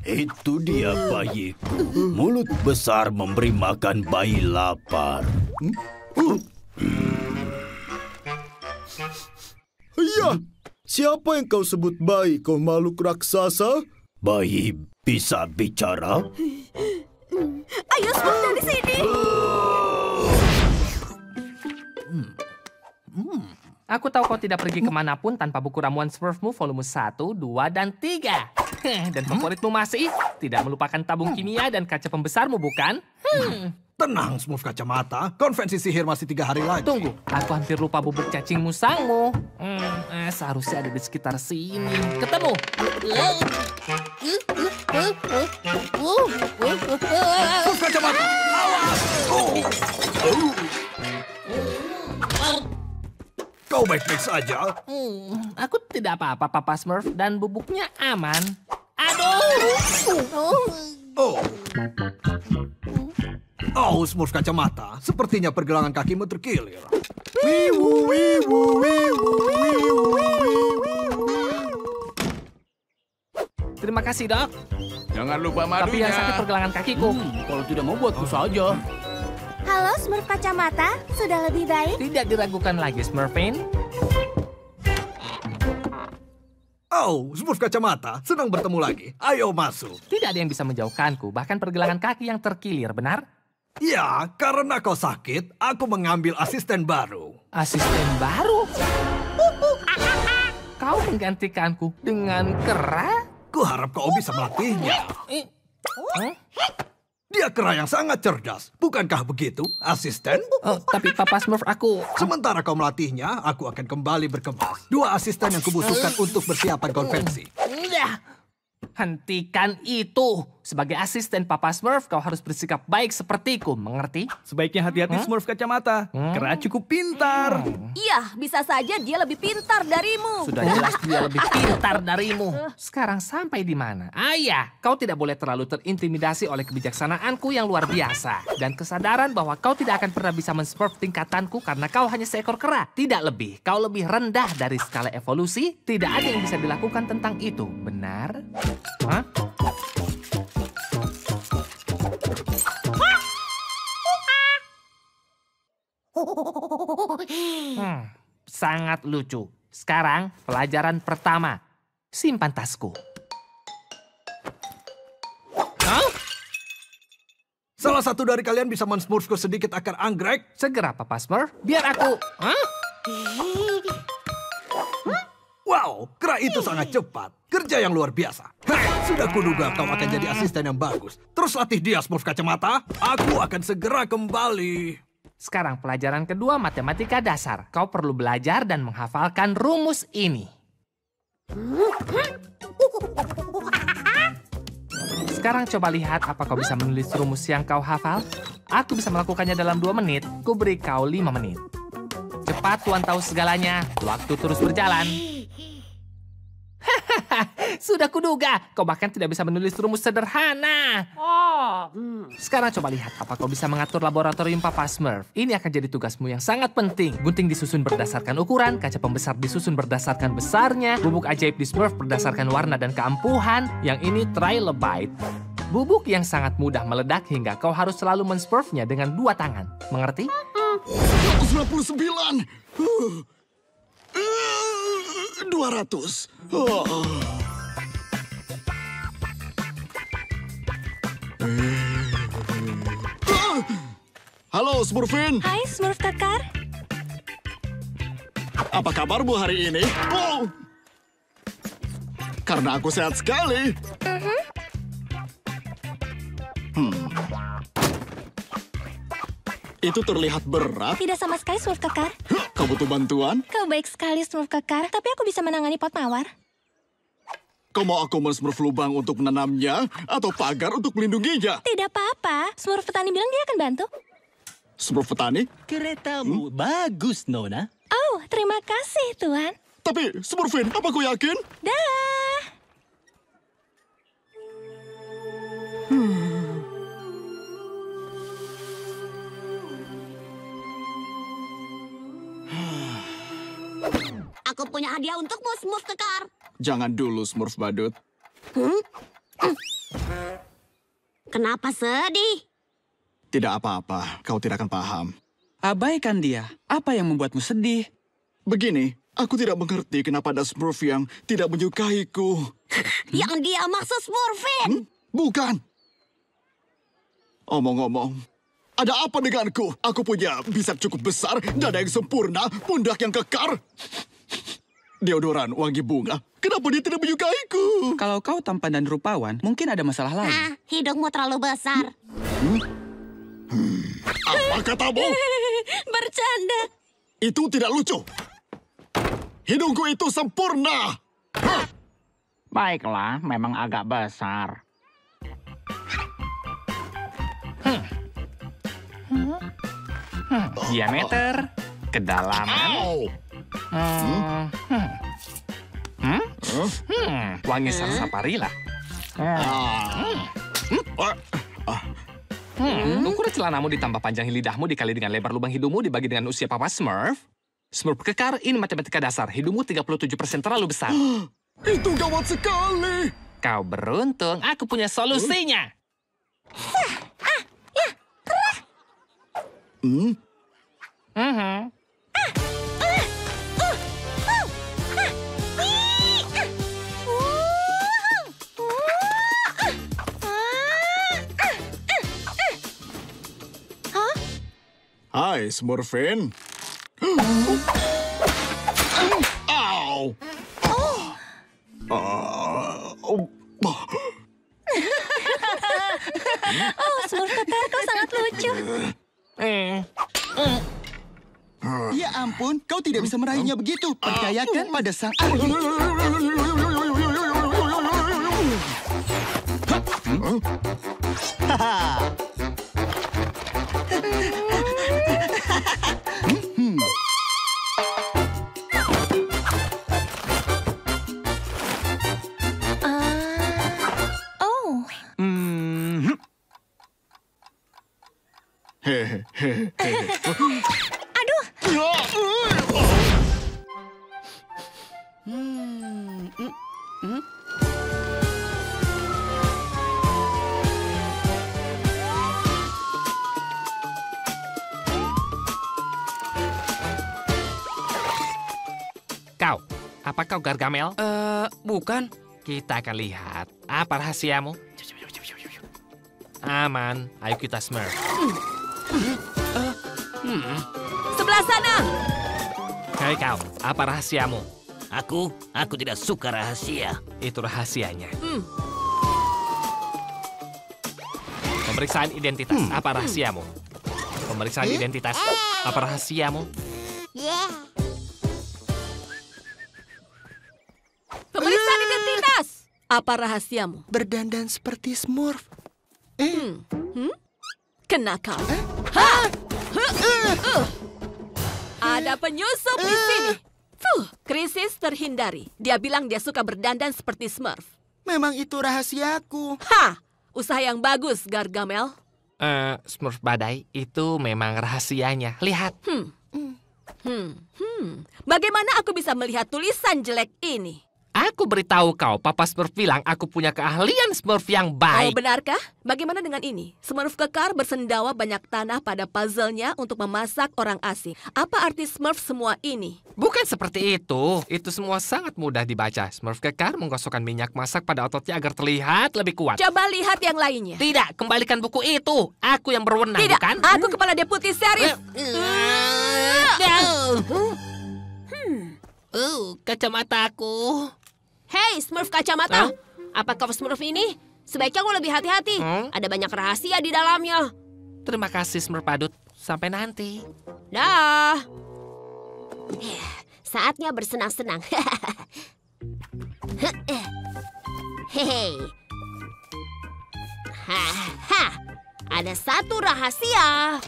S11: Itu dia bayiku. Mulut besar memberi makan bayi lapar.
S1: Ya, siapa yang kau sebut bayi, kau makhluk raksasa?
S11: Bayi bisa bicara?
S3: Ayo Smurf dari sini.
S8: Aku tahu kau tidak pergi kemanapun tanpa buku ramuan Smurfmu volume 1, 2, dan 3. Dan favoritmu masih tidak melupakan tabung kimia dan kaca pembesarmu, bukan?
S5: Tenang, Smurf Kacamata. Konvensi sihir masih 3 hari lagi.
S8: Tunggu, aku hampir lupa bubuk cacing musangmu. Seharusnya ada di sekitar sini. Ketemu.
S5: Smurf Kacamata, awas! Kau baik-baik saja?
S8: Aku tidak apa-apa, Papa Smurf, dan bubuknya aman. Aduh!
S5: Oh, Smurf Kacamata, sepertinya pergelangan kakimu terkilir.
S8: Terima kasih, Dok.
S4: Jangan lupa madunya.
S8: Tapi yang sakit pergelangan kakiku.
S4: Kalau tidak mau buatku saja.
S3: Halo, Smurf Kacamata. Sudah lebih baik?
S8: Tidak diragukan lagi, Smurfin.
S5: Oh, Smurf Kacamata, senang bertemu lagi. Ayo masuk.
S8: Tidak ada yang bisa menjauhkanku, bahkan pergelangan kaki yang terkilir, benar?
S5: Ya, karena kau sakit, aku mengambil asisten baru.
S8: Asisten baru? Kau menggantikanku dengan kera?
S5: Kuharap kau bisa melatihnya. Dia kera yang sangat cerdas. Bukankah begitu, asisten?
S8: Tapi Papa Smurf, aku...
S5: Sementara kau melatihnya, aku akan kembali berkemas. 2 asisten yang kubutuhkan untuk persiapan konvensi.
S8: Hentikan itu. Sebagai asisten Papa Smurf, kau harus bersikap baik sepertiku, mengerti?
S13: Sebaiknya hati-hati Smurf Kacamata. Kera cukup pintar.
S12: Iya, bisa saja dia lebih pintar darimu.
S8: Sudah jelas dia lebih pintar darimu. Sekarang sampai di mana? Ayah, kau tidak boleh terlalu terintimidasi oleh kebijaksanaanku yang luar biasa. Dan kesadaran bahwa kau tidak akan pernah bisa men-smurf tingkatanku karena kau hanya seekor kera. Tidak lebih. Kau lebih rendah dari skala evolusi. Tidak ada yang bisa dilakukan tentang itu. Benar? Hah? Sangat lucu. Sekarang pelajaran pertama. Simpan tasku.
S5: Salah satu dari kalian bisa men-smurfku sedikit akar anggrek?
S8: Segera, Papa Smurf. Biar aku...
S5: Wow, kera itu sangat cepat. Kerja yang luar biasa. Sudah kuduga kau akan jadi asisten yang bagus. Terus latih dia, Smurf Kacamata. Aku akan segera kembali.
S8: Sekarang pelajaran kedua, matematika dasar. Kau perlu belajar dan menghafalkan rumus ini. Sekarang coba lihat apa kau bisa menulis rumus yang kau hafal. Aku bisa melakukannya dalam 2 menit. Ku beri kau 5 menit. Cepat, Tuan tahu segalanya. Waktu terus berjalan. Sudah kuduga, kau bahkan tidak bisa menulis rumus sederhana. Sekarang coba lihat apa kau bisa mengatur laboratorium Papa Smurf. Ini akan jadi tugasmu yang sangat penting. Gunting disusun berdasarkan ukuran, kaca pembesar disusun berdasarkan besarnya, bubuk ajaib di Smurf berdasarkan warna dan keampuhan. Yang ini trilobite. Bubuk yang sangat mudah meledak hingga kau harus selalu men-smurfnya dengan 2 tangan. Mengerti?
S9: 199. 200. Halo, Smurfin.
S3: Hai, Smurf Kekar.
S9: Apa kabarmu hari ini? Karena aku sehat sekali. Itu terlihat berat.
S3: Tidak sama sekali, Smurf Kekar.
S9: Kau butuh bantuan?
S3: Kau baik sekali, Smurf Kekar. Tapi aku bisa menangani pot mawar.
S9: Kau mau aku men-smurf lubang untuk menanamnya atau pagar untuk melindunginya?
S3: Tidak apa-apa. Smurf petani bilang dia akan bantu.
S9: Smurf petani?
S14: Keretamu bagus, Nona.
S3: Oh, terima kasih, Tuan.
S9: Tapi, Smurfin, apa kau yakin?
S3: Dah.
S10: Aku punya hadiah untukmu, Smurf Kekar.
S9: Jangan dulu, Smurf Badut.
S10: Kenapa sedih?
S9: Tidak apa-apa, kau tidak akan paham.
S14: Abaikan dia. Apa yang membuatmu sedih?
S9: Begini, aku tidak mengerti kenapa ada Smurf yang tidak menyukaiku.
S10: Yang dia maksud Smurfin.
S9: Bukan. Omong-omong,
S1: Ada apa denganku? Aku punya bisap cukup besar, dada yang sempurna, pundak yang kekar. Deodoran wangi bunga. Kenapa dia tidak menyukaiku?
S14: Kalau kau tampan dan rupawan, mungkin ada masalah lain.
S10: Hidungmu terlalu besar.
S1: Apa katamu?
S3: Bercanda.
S1: Itu tidak lucu. Hidungku itu sempurna.
S8: Baiklah, memang agak besar. Diameter, kedalaman. Wangi sarsaparilla. Ukuran celanamu ditambah panjang lidahmu dikali dengan lebar lubang hidungmu dibagi dengan usia Papa Smurf. Smurf kekar, ini matematika dasar. Hidungmu 37% terlalu besar.
S1: Itu gawat sekali.
S8: Kau beruntung, aku punya solusinya.
S1: Hai, Smurfin. Au!
S3: Smurf kekar, kau sangat lucu.
S11: Ya ampun, kau tidak bisa meraihnya begitu. Percayakan pada sang ahli.
S3: Aduh.
S8: Kau, apa kau Gargamel?
S4: Bukan.
S8: Kita akan lihat. Apa rahasiamu? Aman, ayo kita Smurf.
S12: Sebelah sana.
S8: Hei kau, apa rahasiamu?
S15: Aku tidak suka rahasia.
S8: Itu rahasianya. Pemeriksaan identitas, apa rahasiamu? Pemeriksaan identitas, apa rahasiamu?
S12: Pemeriksaan identitas. Apa rahasiamu?
S11: Berdandan seperti Smurf.
S12: Kena kau. Ada penyusup di sini. Krisis terhindari. Dia bilang dia suka berdandan seperti Smurf.
S11: Memang itu rahasiaku.
S12: Usaha yang bagus, Gargamel.
S8: Smurf badai, itu memang rahasianya. Lihat.
S12: Bagaimana aku bisa melihat tulisan jelek ini?
S8: Aku beritahu kau, Papa Smurf bilang aku punya keahlian Smurf yang baik.
S12: Oh, benarkah? Bagaimana dengan ini? Smurf kekar bersendawa banyak tanah pada puzzle-nya untuk memasak orang asing. Apa arti Smurf semua ini?
S8: Bukan seperti itu. Itu semua sangat mudah dibaca. Smurf kekar menggosokkan minyak masak pada ototnya agar terlihat lebih kuat.
S12: Coba lihat yang lainnya.
S8: Tidak, kembalikan buku itu. Aku yang berwenang,
S12: tidak,
S8: bukan?
S12: Aku kepala deputi sheriff.
S8: Kacamataku.
S16: Hei, Smurf kacamata. Apa kau Smurf ini? Sebaiknya kau lebih hati-hati. Ada banyak rahasia di dalamnya.
S8: Terima kasih, Smurf Padut. Sampai nanti.
S16: Dah. Saatnya bersenang-senang. Hei. Ada satu rahasia.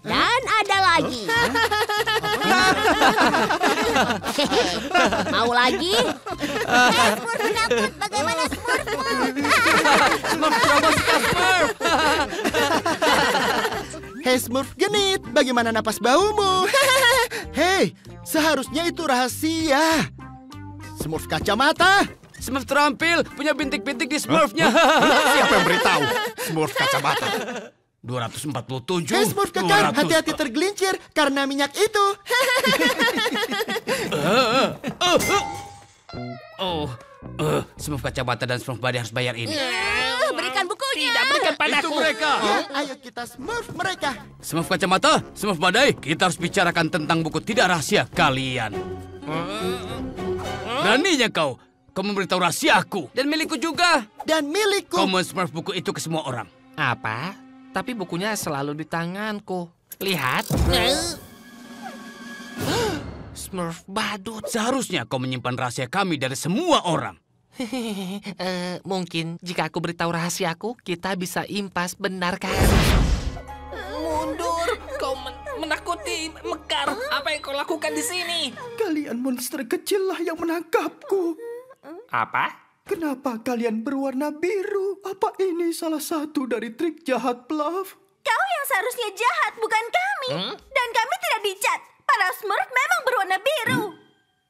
S16: Dan ada lagi. Mau lagi?
S10: Smurf penakut, bagaimana Smurfmu?
S11: Smurf Roboska Smurf. Hei Smurf genit, bagaimana napas baumu? Hei, seharusnya itu rahasia. Smurf kacamata.
S4: Smurf terampil, punya bintik-bintik di Smurfnya.
S1: Siapa yang beritahu? Smurf kacamata.
S4: 247.
S11: Hei Smurf kekar, hati-hati tergelincir karena minyak itu.
S4: Smurf kacamata dan Smurf badai harus bayar ini.
S12: Berikan bukunya.
S16: bukunya.
S8: Tidak, berikan padaku.
S4: Itu mereka.
S9: Ya, ayo kita smurf mereka.
S4: Smurf kacamata, Smurf badai, kita harus bicarakan tentang buku tidak rahasia kalian. Beraninya kau memberitahu rahasiaku.
S14: Dan milikku juga.
S9: Dan milikku.
S4: Kau men-smurf buku itu ke semua orang.
S8: Apa? Tapi bukunya selalu di tanganku. Lihat. Smurf badut.
S4: Seharusnya kau menyimpan rahasia kami dari semua orang.
S8: Mungkin jika aku beritahu rahasiaku, kita bisa impas, benar kan? Mundur, kau menakuti Mekar. Apa yang kau lakukan di sini?
S1: Kalian monster kecil lah yang menangkapku.
S8: Apa?
S1: Kenapa kalian berwarna biru? Apa ini salah satu dari trik jahat Bluff?
S3: Kau yang seharusnya jahat, bukan kami. Dan kami tidak dicat. Para Smurf memang berwarna biru.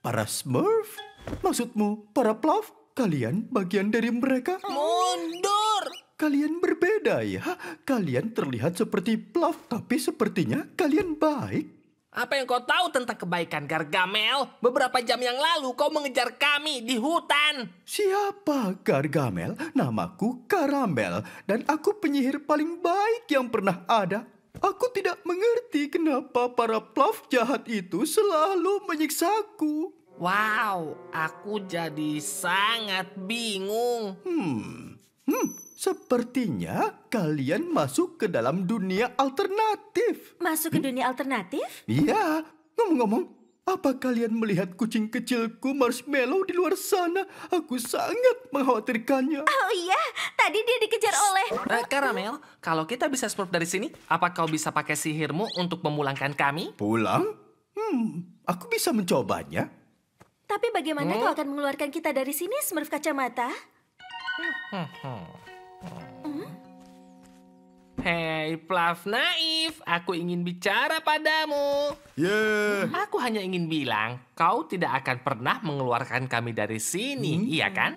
S1: Para Smurf? Maksudmu para Bluff? Kalian bagian dari mereka?
S8: Mundur!
S1: Kalian berbeda ya. Kalian terlihat seperti Bluff, tapi sepertinya kalian baik.
S8: Apa yang kau tahu tentang kebaikan, Gargamel? Beberapa jam yang lalu kau mengejar kami di hutan.
S1: Siapa Gargamel? Namaku Karamel. Dan aku penyihir paling baik yang pernah ada. Aku tidak mengerti kenapa para Bluff jahat itu selalu menyiksaku.
S8: Wow, aku jadi sangat bingung.
S1: Sepertinya kalian masuk ke dalam dunia alternatif.
S3: Masuk ke dunia alternatif?
S1: Iya, ngomong-ngomong, apa kalian melihat kucing kecilku Marshmallow di luar sana? Aku sangat mengkhawatirkannya.
S3: Oh iya, tadi dia dikejar oleh...
S8: Karamel, kalau kita bisa smurf dari sini, apa kau bisa pakai sihirmu untuk memulangkan kami?
S1: Pulang? Aku bisa mencobanya.
S3: Tapi bagaimana kau akan mengeluarkan kita dari sini, Smurf kacamata?
S8: Hei, Bluff naif, aku ingin bicara padamu. Aku hanya ingin bilang, kau tidak akan pernah mengeluarkan kami dari sini, iya kan?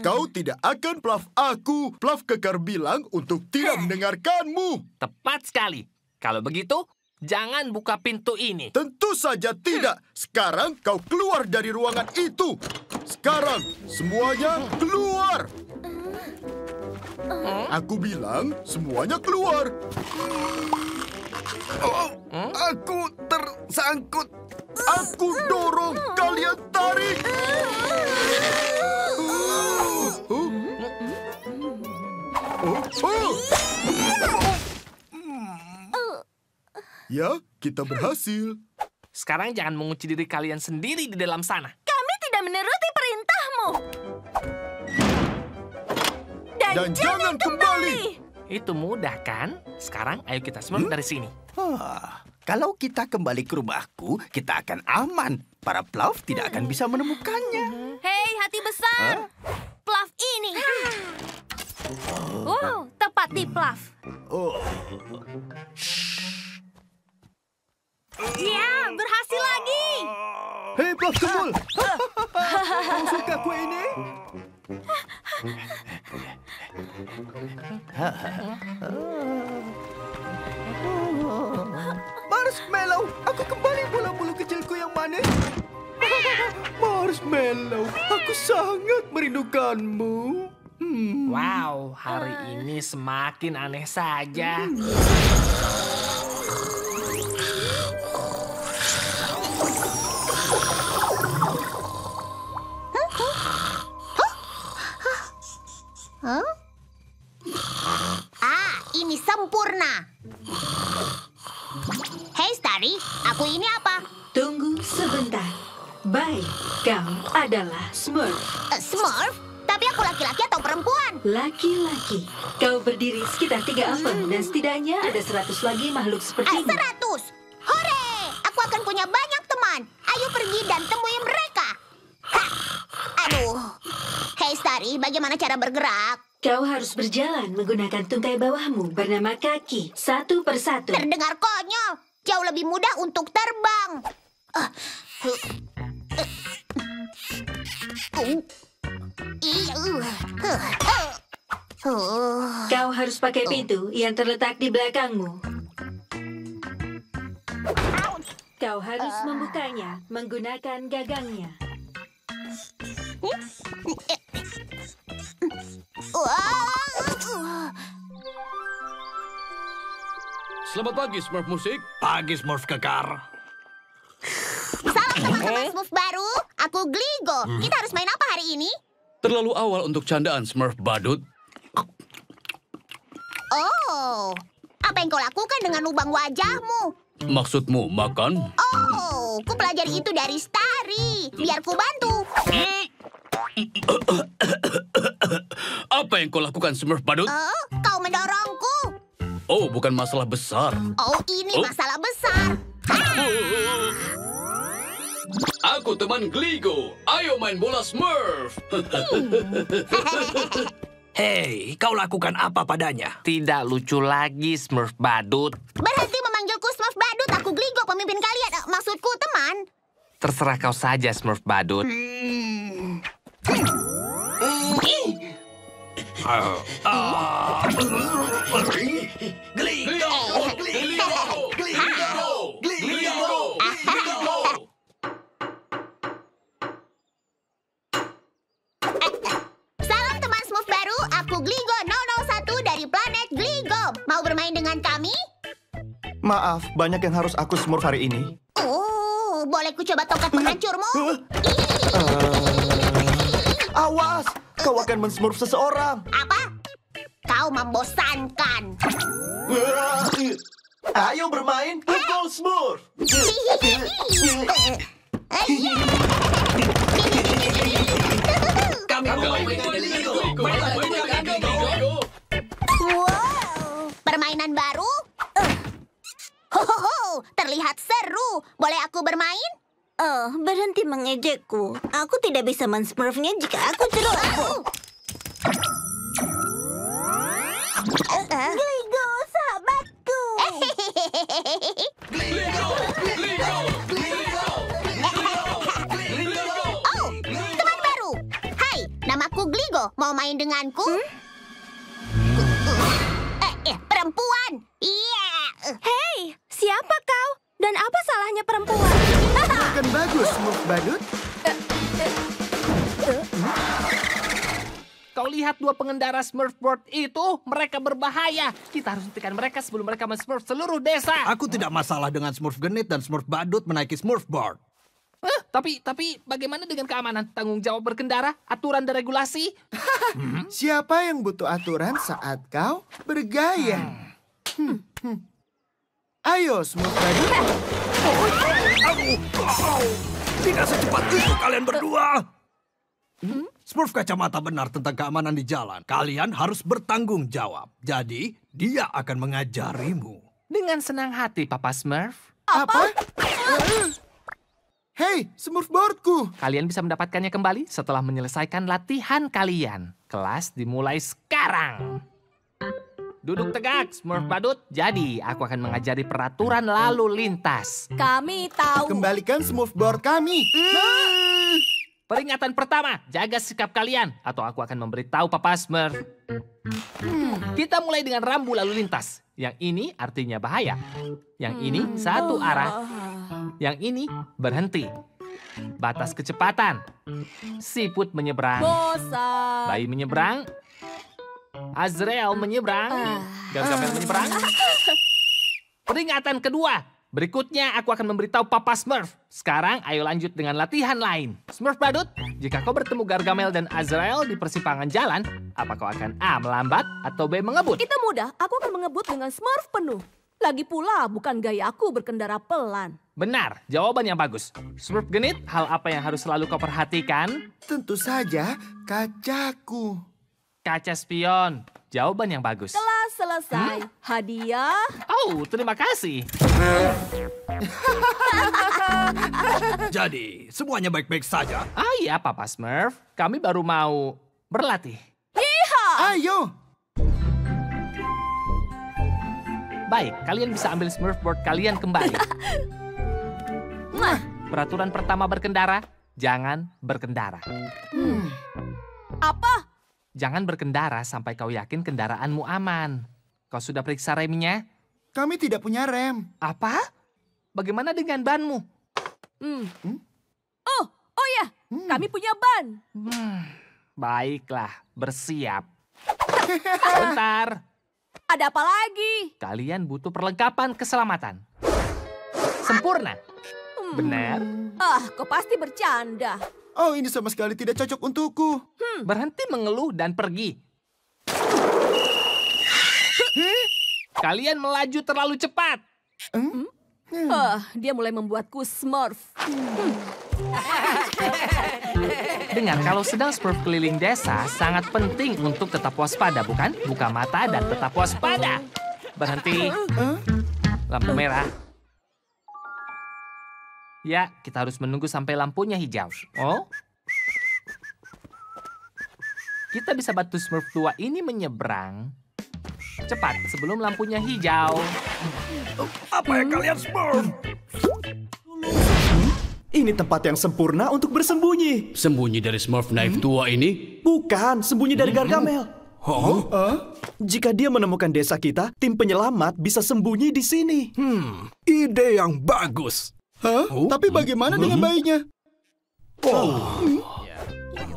S1: Kau tidak akan Bluff aku. Bluff kekar bilang untuk tidak mendengarkanmu.
S8: Tepat sekali. Kalau begitu, jangan buka pintu ini.
S1: Tentu saja tidak. Sekarang kau keluar dari ruangan itu. Sekarang semuanya keluar. Aku bilang semuanya keluar. Aku tersangkut. Aku dorong, kalian tarik. Ya, kita berhasil.
S8: Sekarang jangan mengunci diri kalian sendiri di dalam sana.
S3: Kami tidak menuruti perintahmu. Dan jangan kembali.
S8: Itu mudah kan? Sekarang ayo kita smurf dari sini.
S11: Kalau kita kembali ke rumahku, kita akan aman. Para Bluff tidak akan bisa menemukannya.
S3: Hei, hati besar. Bluff ini. Wow, tepat di Bluff. Ya, berhasil lagi.
S1: Hei, Bluff Kemul. Kau suka kue ini? Marshmallow, aku kembali bola bulu kecilku yang manis. Marshmallow, aku sangat merindukanmu.
S8: Wow, hari ini semakin aneh saja.
S10: Ini sempurna. Hei, Starry, aku ini apa?
S12: Tunggu sebentar. Baik, kau adalah Smurf.
S10: Smurf? Tapi aku laki-laki atau perempuan?
S12: Laki-laki. Kau berdiri sekitar 3 apel dan setidaknya ada 100 lagi makhluk sepertimu.
S10: 100! Hore! Aku akan punya banyak teman. Ayo pergi dan temui mereka. Aduh. Hei, Starry, bagaimana cara bergerak?
S12: Kau harus berjalan menggunakan tungkai bawahmu bernama kaki, satu persatu.
S10: Terdengar konyol. Jauh lebih mudah untuk terbang.
S12: Kau harus pakai pintu yang terletak di belakangmu. Kau harus membukanya menggunakan gagangnya.
S4: Selamat pagi, Smurf Musik.
S5: Pagi, Smurf Kekar.
S10: Salam teman-teman Smurf baru. Aku Gligo. Kita harus main apa hari ini?
S4: Terlalu awal untuk candaan, Smurf Badut.
S10: Oh, apa yang kau lakukan dengan lubang wajahmu?
S4: Maksudmu makan?
S10: Oh, ku pelajari itu dari Starry. Biar ku bantu.
S4: Apa yang kau lakukan, Smurf Badut?
S10: Kau mendorongku.
S4: Oh, bukan masalah besar.
S10: Oh, ini masalah besar.
S4: Aku teman Gligo. Ayo main bola Smurf.
S5: Hei, kau lakukan apa padanya?
S8: Tidak lucu lagi, Smurf Badut.
S10: Berhenti memanggilku Smurf Badut. Aku Gligo, pemimpin kalian. Maksudku teman.
S8: Terserah kau saja, Smurf Badut.
S10: Salam teman Smurf baru. Aku Gligo 001 dari planet Gligo. Mau bermain dengan kami?
S1: Maaf, banyak yang harus aku Smurf hari ini.
S10: Oh, boleh ku coba tongkat penghancurmu?
S1: Awas, kau akan men-Smurf seseorang.
S10: Apa? Kau membosankan.
S1: Ayo bermain, pukul Smurf.
S10: Wow, permainan baru? Hohoho, terlihat seru. Boleh aku bermain?
S3: Oh, berhenti mengejekku. Aku tidak bisa men-Smurfnya jika aku ceroboh. Gligo, sahabatku.
S10: Oh, teman baru. Hai, namaku Gligo. Mau main denganku? Perempuan. Iya.
S12: Hei, siapa kau? Dan apa salahnya perempuan?
S1: Bukan bagus, Smurf Badut.
S8: Kau lihat dua pengendara Smurfboard itu? Mereka berbahaya. Kita harus hentikan mereka sebelum mereka men-Smurf seluruh desa.
S5: Aku tidak masalah dengan Smurf Genit dan Smurf Badut menaiki Smurfboard.
S8: Tapi bagaimana dengan keamanan, tanggung jawab berkendara, aturan dan regulasi?
S17: Siapa yang butuh aturan saat kau bergaya? Ayo, Smurf Badut.
S5: Tidak secepat itu kalian berdua. Smurf Kacamata benar tentang keamanan di jalan. Kalian harus bertanggung jawab. Jadi, dia akan mengajarimu.
S8: Dengan senang hati, Papa Smurf.
S17: Apa? Hei, Smurfboardku.
S8: Kalian bisa mendapatkannya kembali setelah menyelesaikan latihan kalian. Kelas dimulai sekarang. Duduk tegak, Smurf Badut. Jadi, aku akan mengajari peraturan lalu lintas.
S12: Kami tahu.
S17: Kembalikan Smurfboard kami.
S8: Peringatan pertama, jaga sikap kalian. Atau aku akan memberitahu Papa Smurf. Kita mulai dengan rambu lalu lintas. Yang ini artinya bahaya. Yang ini satu arah. Yang ini berhenti. Batas kecepatan. Siput menyeberang.
S12: Bosan.
S8: Bayi menyeberang. Azrael menyeberang. Gargamel menyeberang. Peringatan kedua. Berikutnya aku akan memberitahu Papa Smurf. Sekarang ayo lanjut dengan latihan lain. Smurf Badut, jika kau bertemu Gargamel dan Azrael di persimpangan jalan, apa kau akan A. melambat atau B. mengebut?
S12: Itu mudah, aku akan mengebut dengan Smurf penuh. Lagi pula bukan gaya aku berkendara pelan.
S8: Benar, jawaban yang bagus. Smurf Genit, hal apa yang harus selalu kau perhatikan?
S17: Tentu saja kacaku.
S8: Kaca spion, jawaban yang bagus.
S12: Kelas selesai. Hadiah.
S8: Oh, terima kasih.
S5: Jadi, semuanya baik-baik saja.
S8: Ah iya, Papa Smurf. Kami baru mau berlatih.
S12: Hiha!
S17: Ayo.
S8: Baik, kalian bisa ambil Smurfboard kalian kembali. Peraturan pertama berkendara, jangan berkendara.
S12: Apa?
S8: Jangan berkendara sampai kau yakin kendaraanmu aman. Kau sudah periksa remnya?
S17: Kami tidak punya rem.
S8: Apa? Bagaimana dengan banmu?
S12: Oh ya, kami punya ban.
S8: Baiklah, bersiap. Bentar.
S12: Ada apa lagi?
S8: Kalian butuh perlengkapan keselamatan. Sempurna. Benar?
S12: Kau pasti bercanda.
S17: Oh, ini sama sekali tidak cocok untukku.
S8: Berhenti mengeluh dan pergi. Kalian melaju terlalu cepat.
S12: Dia mulai membuatku smurf.
S8: Dengar, kalau sedang smurf keliling desa, sangat penting untuk tetap waspada, bukan? Buka mata dan tetap waspada. Berhenti. Lampu merah. Ya, kita harus menunggu sampai lampunya hijau. Oh? Kita bisa bantu smurf tua ini menyeberang. Cepat, sebelum lampunya hijau.
S5: Apa yang kalian smurf?
S1: Ini tempat yang sempurna untuk bersembunyi.
S4: Sembunyi dari Smurf Knife tua ini?
S1: Bukan, sembunyi dari Gargamel. Jika dia menemukan desa kita, tim penyelamat bisa sembunyi di sini.
S5: Ide yang bagus.
S17: Tapi bagaimana dengan bayinya?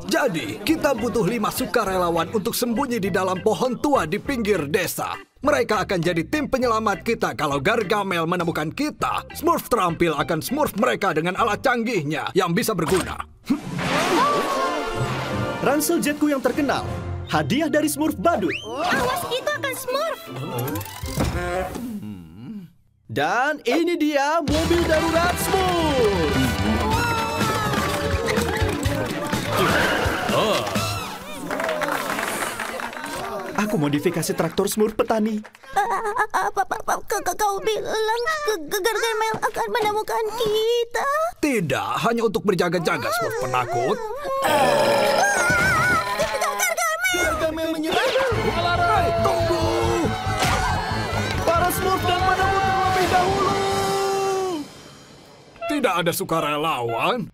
S5: Jadi, kita butuh 5 sukarelawan untuk sembunyi di dalam pohon tua di pinggir desa. Mereka akan jadi tim penyelamat kita kalau Gargamel menemukan kita. Smurf terampil akan smurf mereka dengan alat canggihnya yang bisa berguna.
S1: Ransel jetku yang terkenal. Hadiah dari Smurf Badut.
S10: Awas, itu akan smurf.
S1: Dan ini dia mobil darurat Smurf. Aku modifikasi traktor Smurf petani.
S10: Kau bilang Gargamel akan menemukan kita?
S5: Tidak, hanya untuk berjaga-jaga, Smurf penakut.
S17: Gargamel menyerang.
S5: Hey, tunggu!
S1: Para Smurf dan menabur terlebih dahulu.
S5: Tidak ada sukarelawan.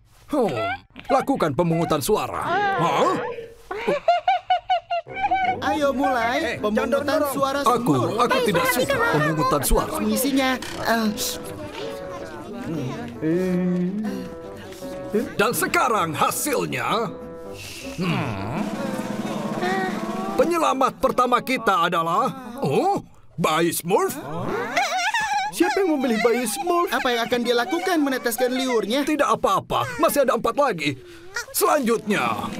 S5: Lakukan pemungutan suara.
S17: Ayo mulai pemungutan suara Smurf.
S5: Aku tidak suka pemungutan suara.
S17: Misinya.
S5: Dan sekarang hasilnya. Penyelamat pertama kita adalah bayi Smurf.
S1: Siapa yang memilih bayi Smurf?
S17: Apa yang akan dia lakukan? Meneteskan liurnya?
S5: Tidak apa-apa, masih ada 4 lagi. Selanjutnya,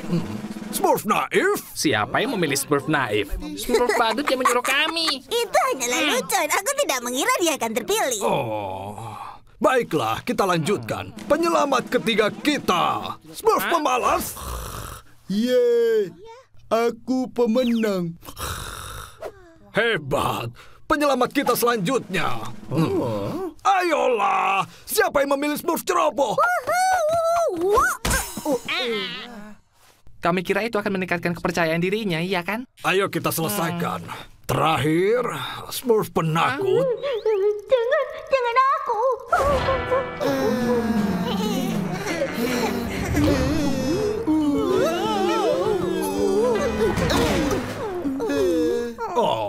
S5: Smurf naif.
S8: Siapa yang memilih Smurf naif? Smurf Badut yang menyuruh kami.
S10: Itu hanyalah lucu. Aku tidak mengira dia akan terpilih.
S5: Baiklah, kita lanjutkan. Penyelamat ketiga kita, Smurf pemalas.
S17: Yeay, aku pemenang.
S5: Hebat. Penyelamat kita selanjutnya. Ayolah, siapa yang memilih Smurf ceroboh?
S8: Kami kira itu akan meningkatkan kepercayaan dirinya, iya kan?
S5: Ayo kita selesaikan. Terakhir, Smurf penakut.
S10: Jangan aku.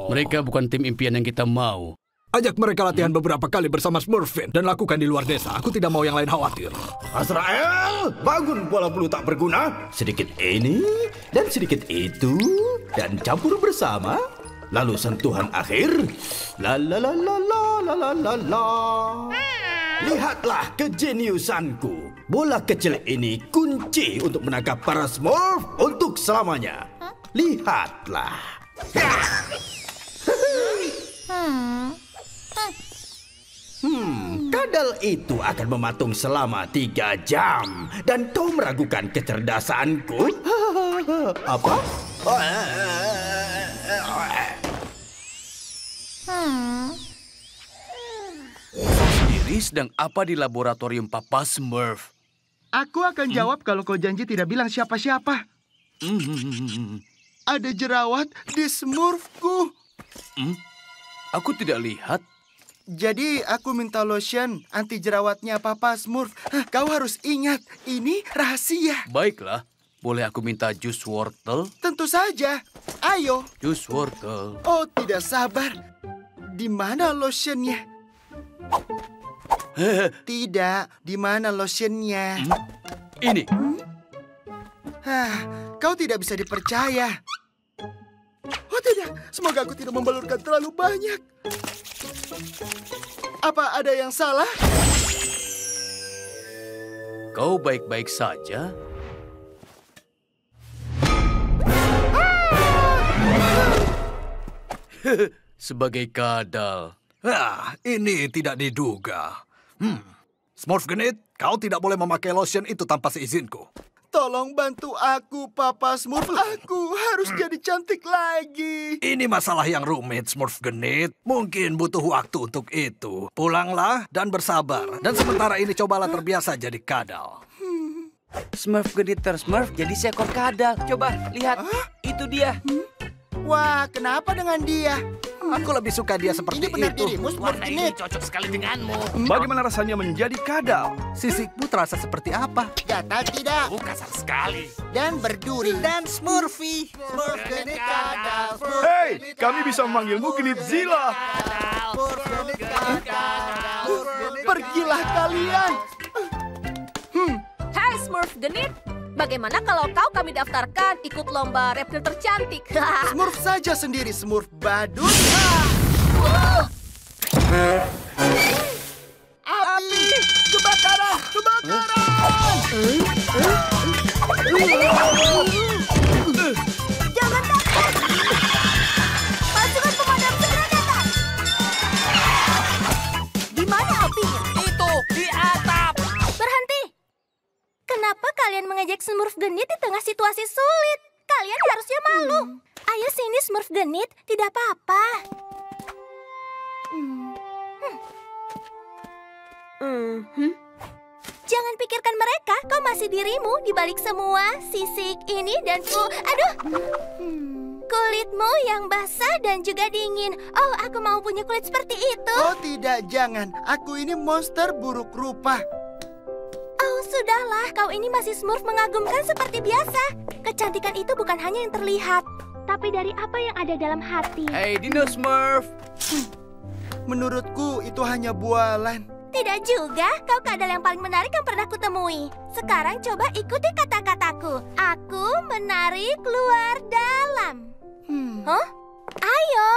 S4: Mereka bukan tim impian yang kita mau.
S5: Ajak mereka latihan beberapa kali bersama Smurfin dan lakukan di luar desa. Aku tidak mau yang lain khawatir.
S11: Azrael, bangun bola bulu tak berguna. Sedikit ini dan sedikit itu dan campur bersama. Lalu sentuhan akhir. La la la la la la la la la. Lihatlah kejeniusanku. Bola kecil ini kunci untuk menangkap para Smurf untuk selamanya. Lihatlah. Kadal itu akan mematung selama 3 jam. Dan kau meragukan kecerdasanku? Apa?
S4: Sendiri sedang apa di laboratorium Papa Smurf?
S17: Aku akan jawab kalau kau janji tidak bilang siapa-siapa. Ada jerawat di Smurfku.
S4: Aku tidak lihat.
S17: Jadi aku minta lotion anti jerawatnya Papa Smurf. Kau harus ingat, ini rahasia.
S4: Baiklah, boleh aku minta jus wortel?
S17: Tentu saja. Ayo.
S4: Jus wortel.
S17: Oh, tidak sabar. Di mana lotionnya? Tidak, di mana lotionnya?
S4: Ini.
S17: Kau tidak bisa dipercaya. Oh tidak, semoga aku tidak membalurkan terlalu banyak. Apa ada yang salah?
S4: Kau baik-baik saja? Sebagai kadal.
S5: Ini tidak diduga. Smurf Genit, kau tidak boleh memakai lotion itu tanpa seizinku.
S17: Tolong bantu aku, Papa Smurf. Aku harus jadi cantik lagi.
S5: Ini masalah yang rumit, Smurf Genit. Mungkin butuh waktu untuk itu. Pulanglah dan bersabar. Dan sementara ini cobalah terbiasa jadi kadal.
S14: Smurf Genit Smurf jadi seekor kadal. Coba, lihat. Itu dia.
S17: Wah, kenapa dengan dia?
S5: Aku lebih suka dia seperti
S17: ini benar
S5: itu.
S17: Dirimu, Smurf Genit.
S9: Cocok sekali denganmu.
S13: Bagaimana rasanya menjadi kadal?
S5: Sisikmu terasa seperti apa?
S17: Gatal tidak.
S9: Kasar sekali.
S17: Dan berduri.
S6: Dan Smurfy.
S17: Smurf Genit kadal.
S13: Hei, kami bisa memanggilmu Genitzilla.
S17: Smurf Genit kadal. Pergilah kalian.
S12: Hai Smurf Genit, bagaimana kalau kami daftarkan ikut lomba reptil tercantik?
S17: Smurf saja sendiri, Smurf badut. Api! Kebakaran! Kebakaran!
S3: Jangan takut! Pasukan pemadam segera datang! Di mana apinya?
S8: Itu, di atap!
S3: Berhenti! Kenapa kalian mengejek Smurf Genit di tengah situasi sulit? Kalian harusnya malu. Ayo sini Smurf Genit, tidak apa-apa. Jangan pikirkan mereka, kau masih dirimu di balik semua sisik ini dan kulitmu yang basah dan juga dingin. Oh, aku mau punya kulit seperti itu.
S17: Oh tidak, jangan. Aku ini monster buruk rupa.
S3: Oh, sudahlah. Kau ini masih Smurf mengagumkan seperti biasa. Kecantikan itu bukan hanya yang terlihat, tapi dari apa yang ada dalam hati.
S4: Hey, Dino Smurf.
S17: Menurutku itu hanya bualan.
S3: Tidak juga, kau kadal yang paling menarik yang pernah kutemui. Sekarang coba ikuti kata-kataku. Aku menarik luar dalam. Hah? Ayo.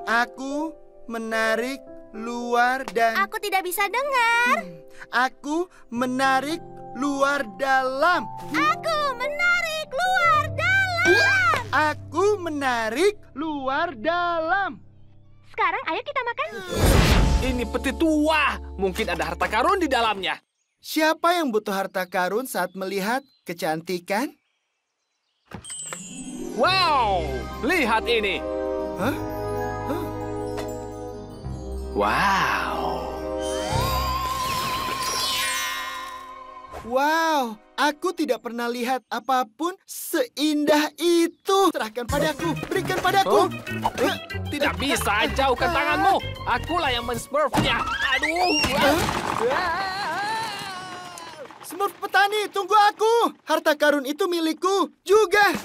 S17: Aku menarik luar dan...
S3: Aku tidak bisa dengar.
S17: Aku menarik luar dalam.
S3: Aku menarik luar dalam.
S17: Aku menarik luar dalam.
S3: Sekarang ayo kita makan.
S8: Ini peti tua. Mungkin ada harta karun di dalamnya.
S17: Siapa yang butuh harta karun saat melihat kecantikan?
S8: Wow, lihat ini.
S17: Hah?
S8: Wow.
S17: Wow, aku tidak pernah lihat apapun seindah itu. Serahkan padaku, berikan padaku.
S8: Tidak bisa, jauhkan tanganmu. Akulah yang men-smurfnya. Aduh.
S17: Smurf petani, tunggu aku. Harta karun itu milikku juga.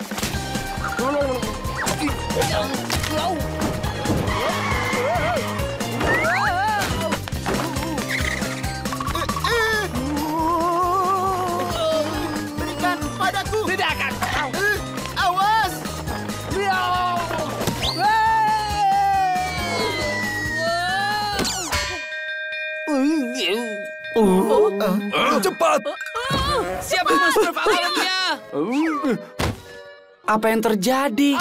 S17: Berikan padaku.
S8: Tidak akan.
S17: Awas.
S5: Cepat.
S8: Siapa monster favoritnya?
S14: Apa yang terjadi?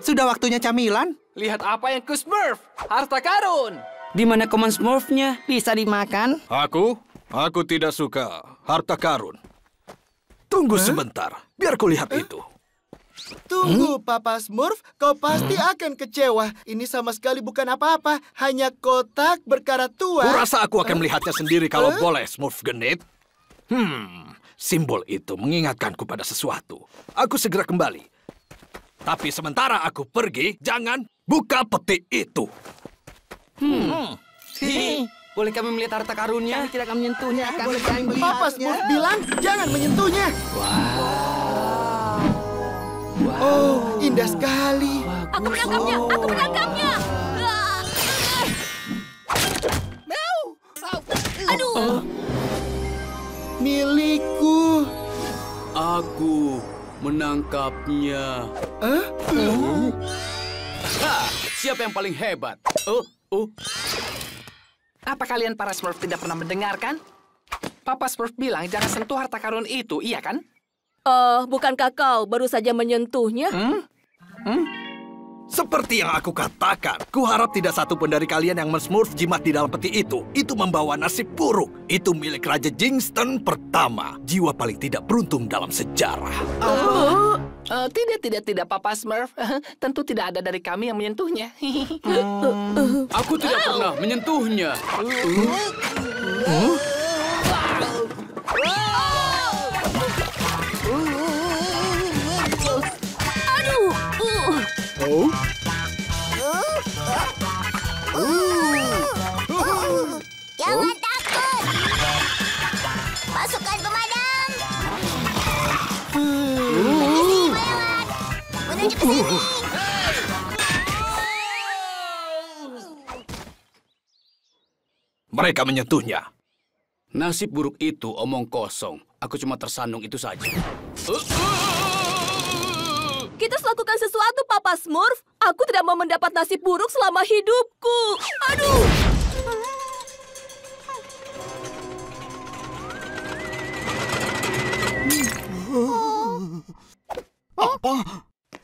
S6: Sudah waktunya camilan.
S8: Lihat apa yang ku smurf. Harta karun.
S14: Di mana Common Smurfnya?
S6: Bisa dimakan.
S5: Aku tidak suka harta karun. Tunggu sebentar, biar ku lihat itu.
S17: Tunggu, Papa Smurf, kau pasti akan kecewa. Ini sama sekali bukan apa-apa, hanya kotak berkarat tua.
S5: Kurasa aku akan melihatnya sendiri kalau boleh, Smurf Genit. Simbol itu mengingatkanku pada sesuatu. Aku segera kembali. Tapi sementara aku pergi, jangan buka peti itu.
S14: Boleh kami melihat harta karunnya?
S6: Kami tidak akan menyentuhnya. Kami akan
S17: Papa Smurf bilang jangan menyentuhnya. Oh, indah sekali.
S12: Aku menangkapnya! Aku menangkapnya!
S17: Milikku.
S4: Aku menangkapnya. Siapa yang paling hebat?
S8: Apa kalian para Smurf tidak pernah mendengarkan? Papa Smurf bilang jangan sentuh harta karun itu, iya kan?
S12: Bukankah kau baru saja menyentuhnya?
S5: Seperti yang aku katakan, kuharap tidak satu pun dari kalian yang men-smurf jimat di dalam peti itu. Itu membawa nasib buruk. Itu milik Raja Jingston pertama. Jiwa paling tidak beruntung dalam sejarah.
S8: Tidak, Papa Smurf. Tentu tidak ada dari kami yang menyentuhnya.
S4: Aku tidak pernah menyentuhnya.
S10: Jangan takut. Pasukan pemadam. Permisi, Mayawan. Menuju ke sini.
S5: Mereka menyentuhnya.
S4: Nasib buruk itu omong kosong. Aku cuma tersandung itu saja.
S12: Kita harus lakukan sesuatu, Papa Smurf. Aku tidak mau mendapat nasib buruk selama hidupku. Aduh!
S18: Apa?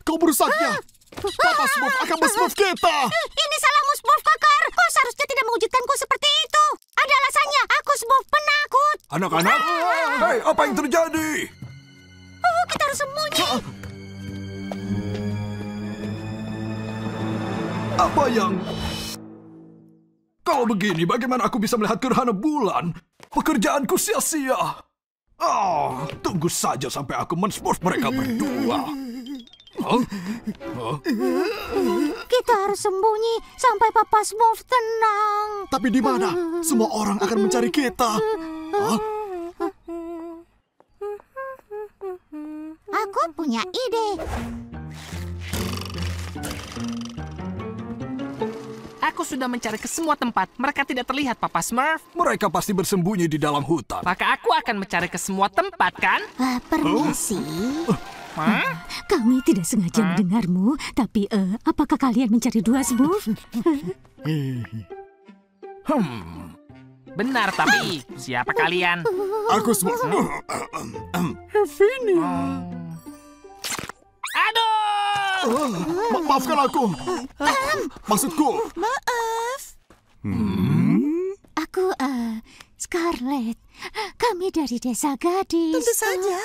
S18: Kau merusaknya! Papa Smurf akan men-smurf kita!
S10: Ini salahmu, Smurf Kekar. Kau seharusnya tidak mewujudkanku seperti itu. Ada alasannya. Aku Smurf penakut.
S5: Anak-anak, hei, apa yang terjadi?
S10: Kita harus sembunyi.
S5: Apa yang... Kalau begini, bagaimana aku bisa melihat gerhana bulan? Pekerjaanku sia-sia. Tunggu saja sampai aku men-smurf mereka berdua.
S10: Kita harus sembunyi sampai Papa Smurf tenang.
S18: Tapi di mana? Semua orang akan mencari kita.
S10: Aku punya ide.
S8: Aku sudah mencari ke semua tempat. Mereka tidak terlihat, Papa Smurf.
S5: Mereka pasti bersembunyi di dalam hutan.
S8: Maka aku akan mencari ke semua tempat, kan?
S19: Permisi. Kami tidak sengaja mendengarmu, tapi apakah kalian mencari dua Smurf?
S8: Benar, tapi siapa kalian?
S18: Aku Smurf.
S19: Herfinia.
S8: Aduh!
S18: Maafkan aku. Maksudku.
S19: Maaf. Aku, Scarlet. Kami dari desa gadis.
S5: Tentu saja.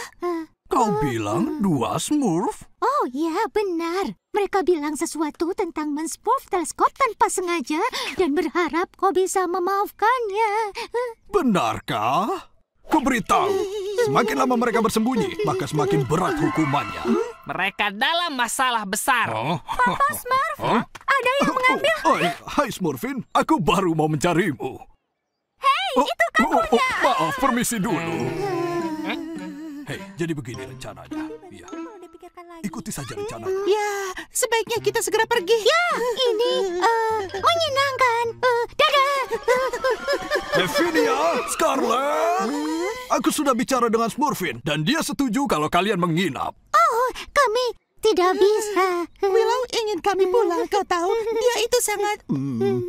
S5: Kau bilang dua Smurf?
S19: Oh ya, benar. Mereka bilang sesuatu tentang men-smurf teleskop tanpa sengaja dan berharap kau bisa memaafkannya.
S5: Benarkah? Ku beritahu, semakin lama mereka bersembunyi, maka semakin berat hukumannya.
S8: Mereka dalam masalah besar.
S10: Papa Smurf, ada yang mengambil.
S5: Hai Smurfin, aku baru mau mencarimu.
S10: Hei, itu kakunya.
S5: Maaf, permisi dulu. Hei, jadi begini rencananya. Iya. Ikuti saja rencananya.
S19: Ya, sebaiknya kita segera pergi. Ya, ini menyenangkan. Dadah.
S5: Herfinia, Scarlet, aku sudah bicara dengan Smurfin dan dia setuju kalau kalian menginap.
S19: Oh, kami tidak bisa. Willow ingin kami pulang, kau tahu. Dia itu sangat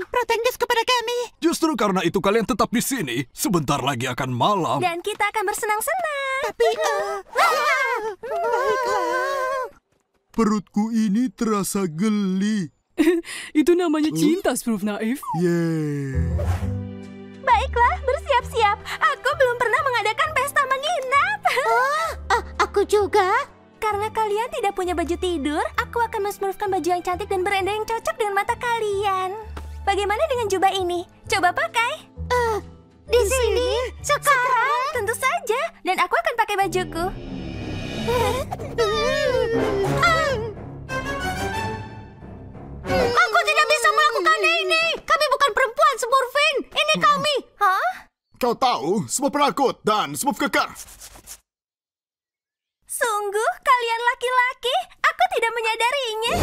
S19: protektif kepada kami.
S5: Justru karena itu kalian tetap di sini. Sebentar lagi akan malam.
S3: Dan kita akan bersenang-senang.
S19: Tapi, baiklah.
S18: Perutku ini terasa geli.
S7: Itu namanya cinta, Smurf naif.
S3: Baiklah, bersiap-siap. Aku belum pernah mengadakan pesta menginap.
S19: Aku juga.
S3: Karena kalian tidak punya baju tidur, aku akan men-smurfkan baju yang cantik dan berenda yang cocok dengan mata kalian. Bagaimana dengan jubah ini? Coba pakai.
S19: Di sini? Sekarang?
S3: Tentu saja. Dan aku akan pakai bajuku.
S10: Aku tidak bisa melakukan ini. Kami bukan perempuan, Smurfin. Ini kami.
S3: Hah?
S18: Kau tahu, Smurf penakut dan Smurf kekar.
S3: Sungguh, kalian laki-laki? Aku tidak menyadarinya.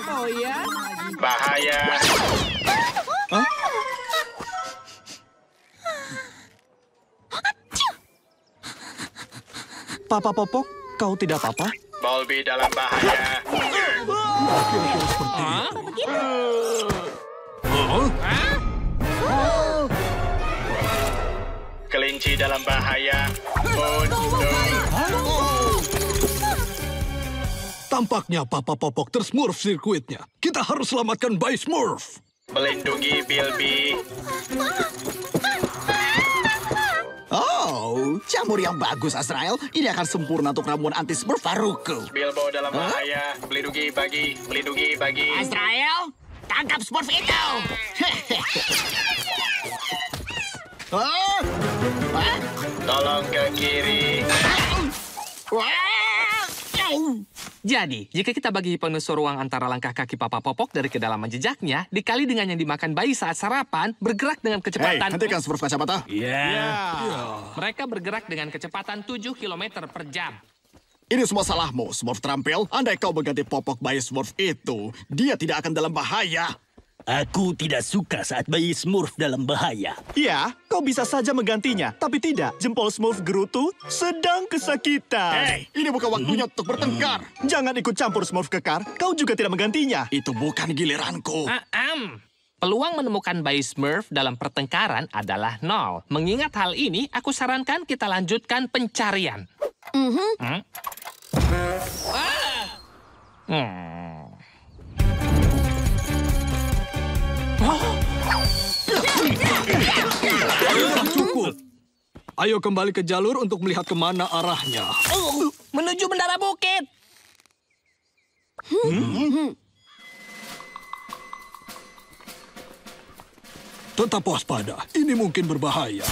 S8: Oh ya?
S20: Bahaya. Papa Popok, kau tidak apa-apa?
S2: Bulby dalam bahaya. Kelinci dalam bahaya.
S5: Tampaknya Papa Popok tersmurf sirkuitnya. Kita harus selamatkan Bayi Smurf.
S2: Melindungi Bilby.
S9: Oh, jamur yang bagus, Azrael. Ini akan sempurna untuk ramuan anti-smurf baruku.
S2: Bilbo dalam bahaya. Melindungi bagi.
S9: Azrael, tangkap smurf itu.
S2: Tolong ke kiri.
S8: Jadi, jika kita bagi Hiponosaurus ruang antara langkah kaki Papa Popok dari kedalaman jejaknya, dikali dengan yang dimakan bayi saat sarapan, bergerak dengan kecepatan...
S9: Hentikan smurf kacamata.
S8: Mereka bergerak dengan kecepatan 7 km per jam.
S9: Ini semua salahmu, Smurf terampil. Andai kau mengganti Popok Bayi Smurf itu, dia tidak akan dalam bahaya.
S15: Aku tidak suka saat Bayi Smurf dalam bahaya.
S20: Ya, kau bisa saja menggantinya. Tapi tidak, jempol Smurf Gerutu sedang kesakitan.
S9: Hei, ini bukan waktunya untuk bertengkar.
S20: Jangan ikut campur Smurf kekar, kau juga tidak menggantinya.
S9: Itu bukan giliranku.
S8: Peluang menemukan Bayi Smurf dalam pertengkaran adalah 0. Mengingat hal ini, aku sarankan kita lanjutkan pencarian.
S5: Cukup. Ayo kembali ke jalur untuk melihat kemana arahnya.
S8: Menuju menara bukit.
S5: Tetap waspada. Ini mungkin berbahaya.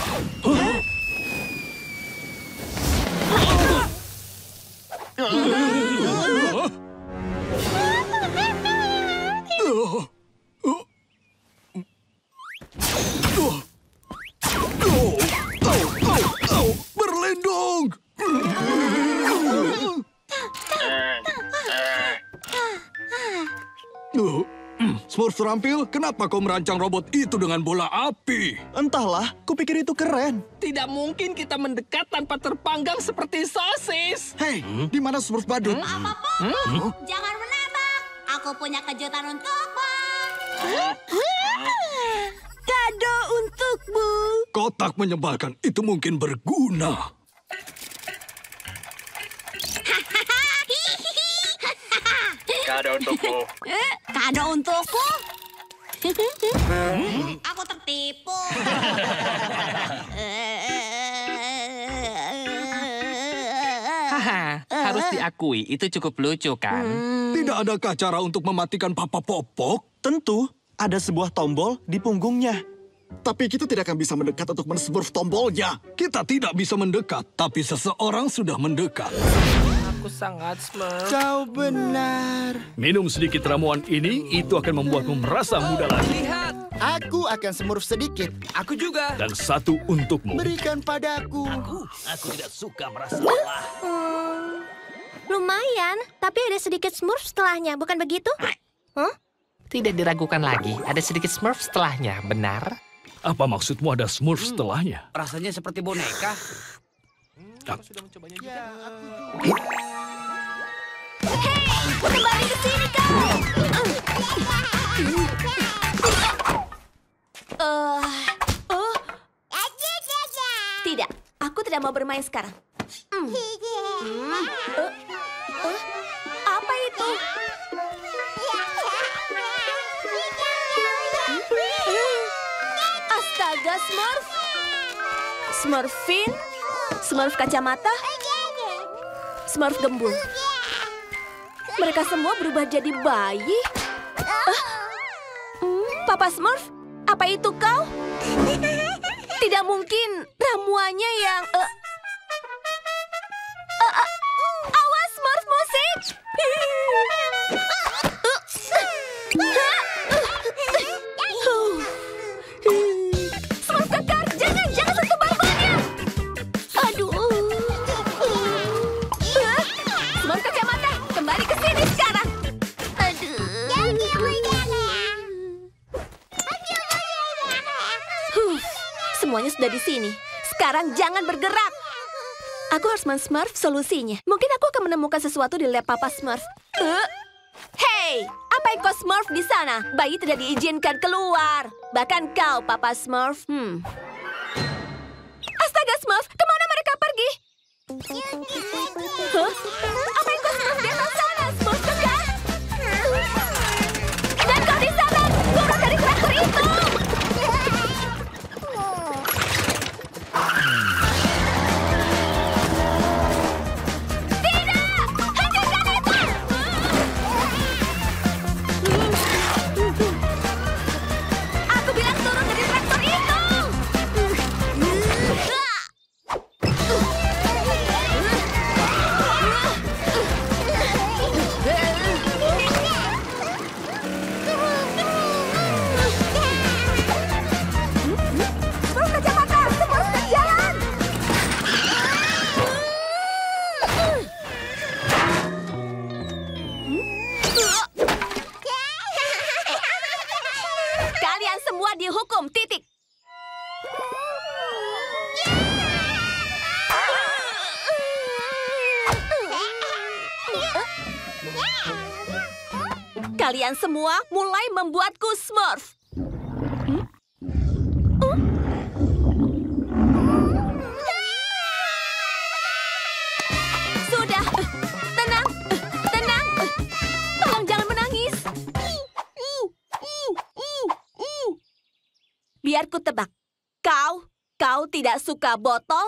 S5: Berlindung! Smurf terampil, kenapa kau merancang robot itu dengan bola api?
S20: Entahlah, kupikir itu keren.
S8: Tidak mungkin kita mendekat tanpa terpanggang seperti sosis.
S9: Hei, di mana Smurf badut?
S10: Jangan menebak. Aku punya kejutan untukmu.
S12: Kado untukmu.
S5: Kotak menyebalkan, itu mungkin berguna.
S2: Kado untukmu.
S10: Kado untukku? Aku tertipu.
S8: Harus diakui, itu cukup lucu kan?
S5: Tidak adakah cara untuk mematikan Papa Popok?
S20: Tentu, ada sebuah tombol di punggungnya.
S9: Tapi kita tidak akan bisa mendekat untuk men-smurf tombolnya.
S5: Kita tidak bisa mendekat, tapi seseorang sudah mendekat.
S8: Aku sangat smurf.
S17: Kau benar.
S13: Minum sedikit ramuan ini, itu akan membuatmu merasa muda lagi.
S17: Lihat, aku akan smurf sedikit.
S14: Aku juga.
S13: Dan satu untukmu.
S17: Berikan padaku.
S15: Aku tidak suka merasa lelah.
S3: Lumayan, tapi ada sedikit smurf setelahnya, bukan begitu?
S8: Tidak diragukan lagi, ada sedikit smurf setelahnya, benar?
S13: Apa maksudmu ada smurf setelahnya?
S14: Rasanya seperti boneka.
S3: Kembali ke sini, kau! Tidak, aku tidak mau bermain sekarang. Apa itu? Astaga, Smurf! Smurfin? Smurf kacamata? Smurf gembul. Mereka semua berubah jadi bayi. Papa Smurf, apa itu kau? Tidak mungkin ramuannya yang... Awas, Smurf musik! Smurf kekar, jangan sentuh bambunya! Aduh. Smurf kacamata, kembali ke sini sekarang. Semuanya sudah di sini. Sekarang jangan bergerak.
S12: Aku harus men-smurf solusinya. Mungkin aku akan menemukan sesuatu di lab Papa Smurf. Hei, apa yang kau smurf di sana? Bayi tidak diizinkan keluar. Bahkan kau, Papa Smurf. Astaga, Smurf, kemana mereka pergi? Huh? Apa yang kau smurf di atas sana, Smurf tegar? Dan kau di sana, turun dari traktor itu! Dihukum, titik. Kalian semua mulai membuatku smurf. Sudah, tenang, tenang. Tolong jangan menangis. Biar ku tebak, kau tidak suka botol?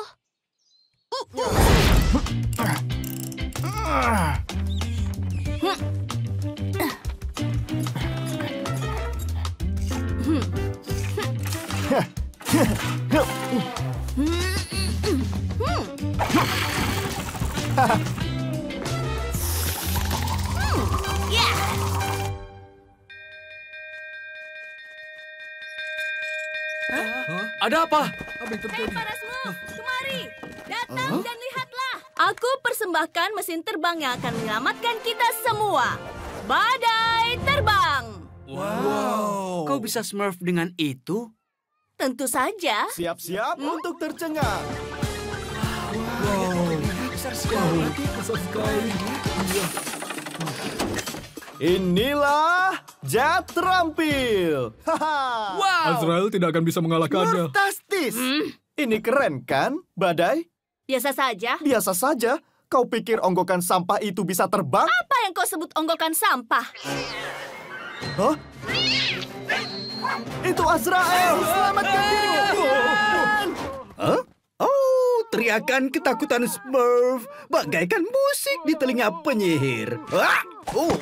S4: Ada apa?
S12: Hei, para Smurf, kemari. Datang dan lihatlah. Aku persembahkan mesin terbang yang akan menyelamatkan kita semua. Badai terbang.
S4: Wow. Kau bisa smurf dengan itu?
S12: Tentu saja.
S17: Siap-siap untuk tercengang.
S5: Besar sekali. Besar sekali.
S17: Inilah jet terampil.
S5: Wow. Azrael tidak akan bisa mengalahkannya.
S17: Fantastis. Ini keren kan, Badai?
S12: Biasa saja.
S17: Biasa saja. Kau pikir onggokan sampah itu bisa terbang?
S12: Apa yang kau sebut onggokan sampah?
S17: Hah? Itu Azrael. Selamatkan dirimu.
S11: Hah? Oh, teriakan ketakutan Smurf bagaikan musik di telinga penyihir. Ah! Oh.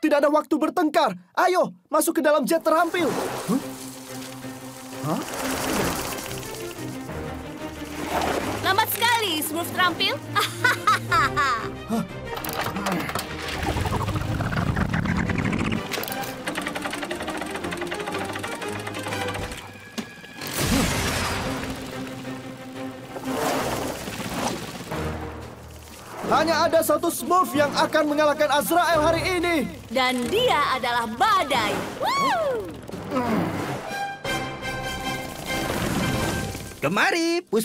S17: Tidak ada waktu bertengkar. Ayo, masuk ke dalam jet terampil. Hah?
S12: Lambat sekali, Smurf terampil.
S17: Hanya ada satu Smurf yang akan mengalahkan Azrael hari ini.
S12: Dan dia adalah Badai.
S11: Kemari, pus.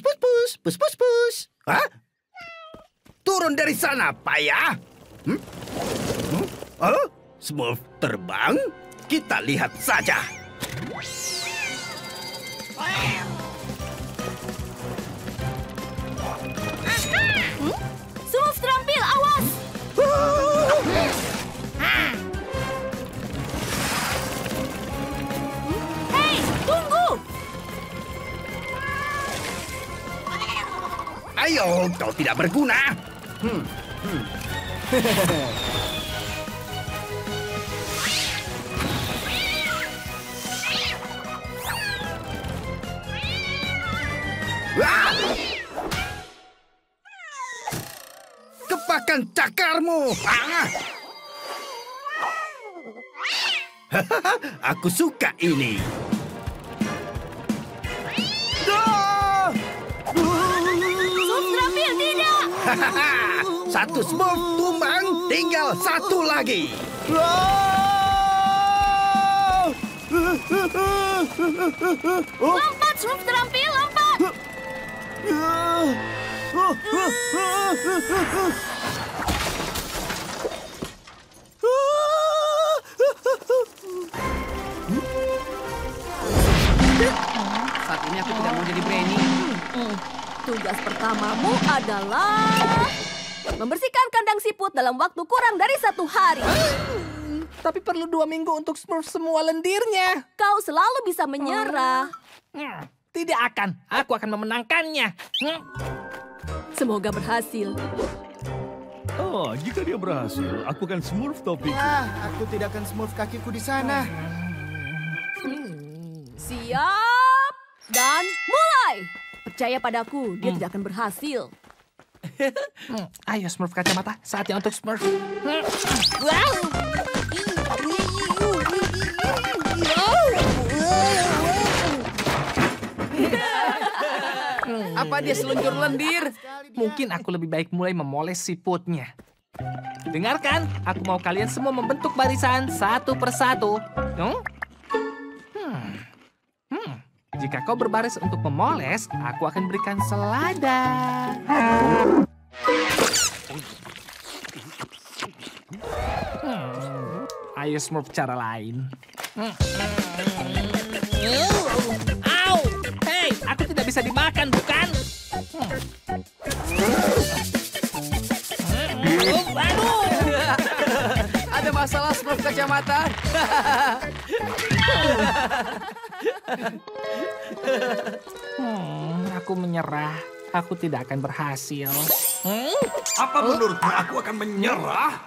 S11: Hah? Turun dari sana, payah. Oh, Smurf terbang? Kita lihat saja.
S12: Smurf terampil, awas! Hei, tunggu!
S11: Ayo, kau tidak berguna. Kepakan cakarmu. Aku suka ini.
S12: Smurf terampil, tidak!
S11: Satu Smurf tumbang, tinggal satu lagi.
S3: Lompat, Smurf terampil, lompat!
S14: Saat ini aku tidak mau jadi Brainy.
S12: Tugas pertamamu adalah membersihkan kandang siput dalam waktu kurang dari 1 hari.
S8: Tapi perlu 2 minggu untuk Smurf semua lendirnya.
S12: Kau selalu bisa menyerah.
S8: Tidak akan. Aku akan memenangkannya.
S12: Semoga berhasil.
S13: Oh, jika dia berhasil, aku akan Smurf topik.
S17: Aku tidak akan Smurf kakiku di sana.
S12: Siap dan mulai. Percaya padaku, dia tidak akan berhasil.
S8: Ayo Smurf kacamata, saatnya untuk Smurf.
S14: Apa dia seluncur lendir?
S8: Mungkin aku lebih baik mulai memoles siputnya. Dengarkan, aku mau kalian semua membentuk barisan satu persatu. Jika kau berbaris untuk memoles, aku akan berikan selada. Ayo Smurf cara lain. Au! Hei, aku tidak bisa dimakan, bukan?
S14: Aduh! Ada masalah Smurf kacamata.
S8: Aku menyerah. Aku tidak akan berhasil.
S11: Apa menurutmu aku akan menyerah?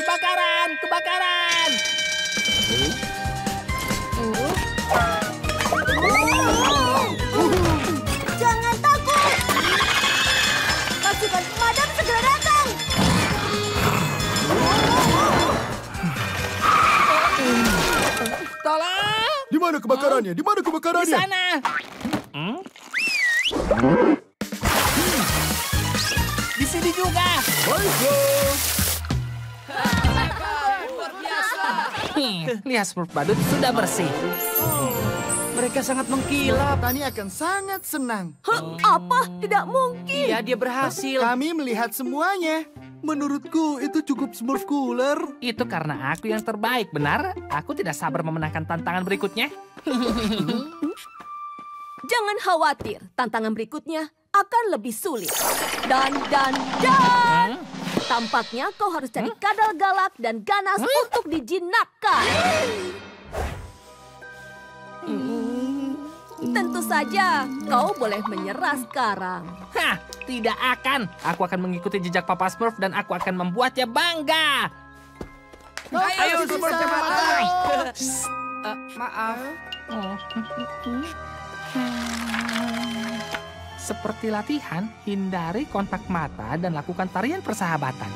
S8: Kebakaran! Kebakaran!
S3: Jangan takut! Pasukan pemadam segera datang!
S8: Tolong!
S17: Di mana kebakarannya? Di mana kebakarannya?
S8: Di sana! Di sini juga!
S17: Baiklah!
S14: Luar biasa!
S8: Lihat Smurf badut sudah bersih.
S14: Mereka sangat mengkilap.
S17: Tani akan sangat senang.
S12: Apa? Tidak mungkin.
S14: Iya, dia berhasil.
S17: Kami melihat semuanya.
S5: Menurutku itu cukup Smurf cooler.
S8: Itu karena aku yang terbaik, benar? Aku tidak sabar memenangkan tantangan berikutnya.
S12: Jangan khawatir, tantangan berikutnya akan lebih sulit. Dan. Tampaknya kau harus cari kadal galak dan ganas untuk dijinakkan. Tentu saja, kau boleh menyerah sekarang.
S8: Hah, tidak akan. Aku akan mengikuti jejak Papa Smurf dan aku akan membuatnya bangga.
S14: Ayo Smurf kacamata. Maaf.
S8: Seperti latihan, hindari kontak mata dan lakukan tarian persahabatan.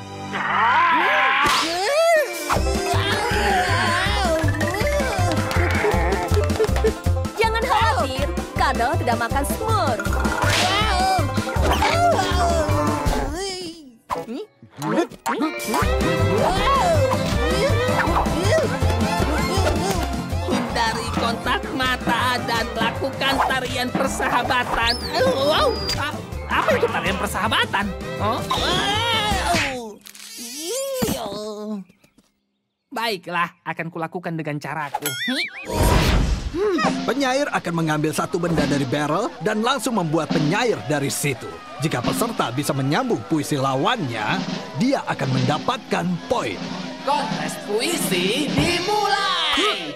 S12: Jangan khawatir, Kadal tidak makan Smurf.
S8: Hindari kontak mata dan lakukan tarian persahabatan. Apa itu tarian persahabatan? Baiklah, akan kulakukan dengan caraku.
S5: Penyair akan mengambil satu benda dari barrel dan langsung membuat penyair dari situ. Jika peserta bisa menyambung puisi lawannya, dia akan mendapatkan poin.
S8: Kontes puisi dimulai!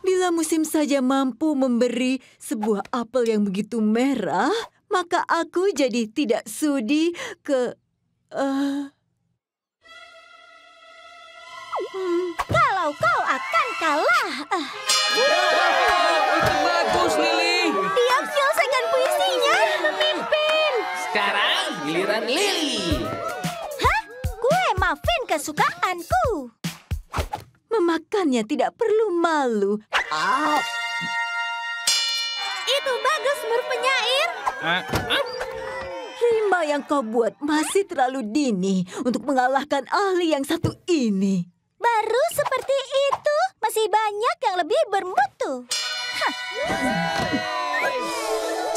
S21: Bila musim saja mampu memberi sebuah apel yang begitu merah, maka aku jadi tidak sudi ke...
S3: Kalau kau akan kalah.
S14: Itu bagus, Lily.
S3: Dia menyelesaikan puisinya. Memimpin.
S8: Sekarang giliran Lily.
S3: Hah? Kue muffin kesukaanku.
S21: Memakannya tidak perlu malu.
S3: Itu bagus, Smurf penyair.
S21: Rima yang kau buat masih terlalu dini untuk mengalahkan ahli yang satu ini.
S3: Baru seperti itu, masih banyak yang lebih bermutu.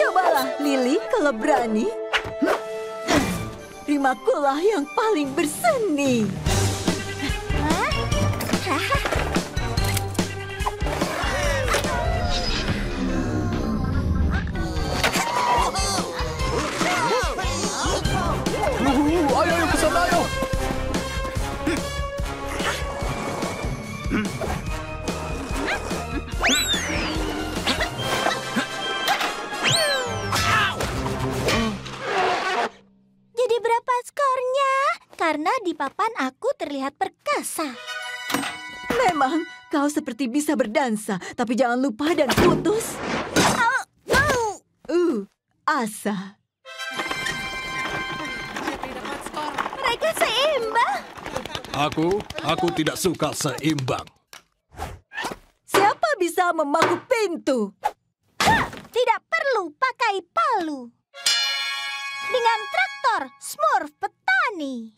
S21: Cobalah, Lily, kalau berani. Rimakulah yang paling berseni.
S5: Ayo ke sana, ayo.
S3: Jadi berapa skornya? Karena di papan aku terlihat perkasa.
S21: Memang kau seperti bisa berdansa, tapi jangan lupa dan putus. Asa.
S3: Mereka seimbang.
S5: Aku tidak suka seimbang.
S21: Siapa bisa memaku pintu?
S3: Tidak perlu pakai palu. Dengan traktor Smurf petani.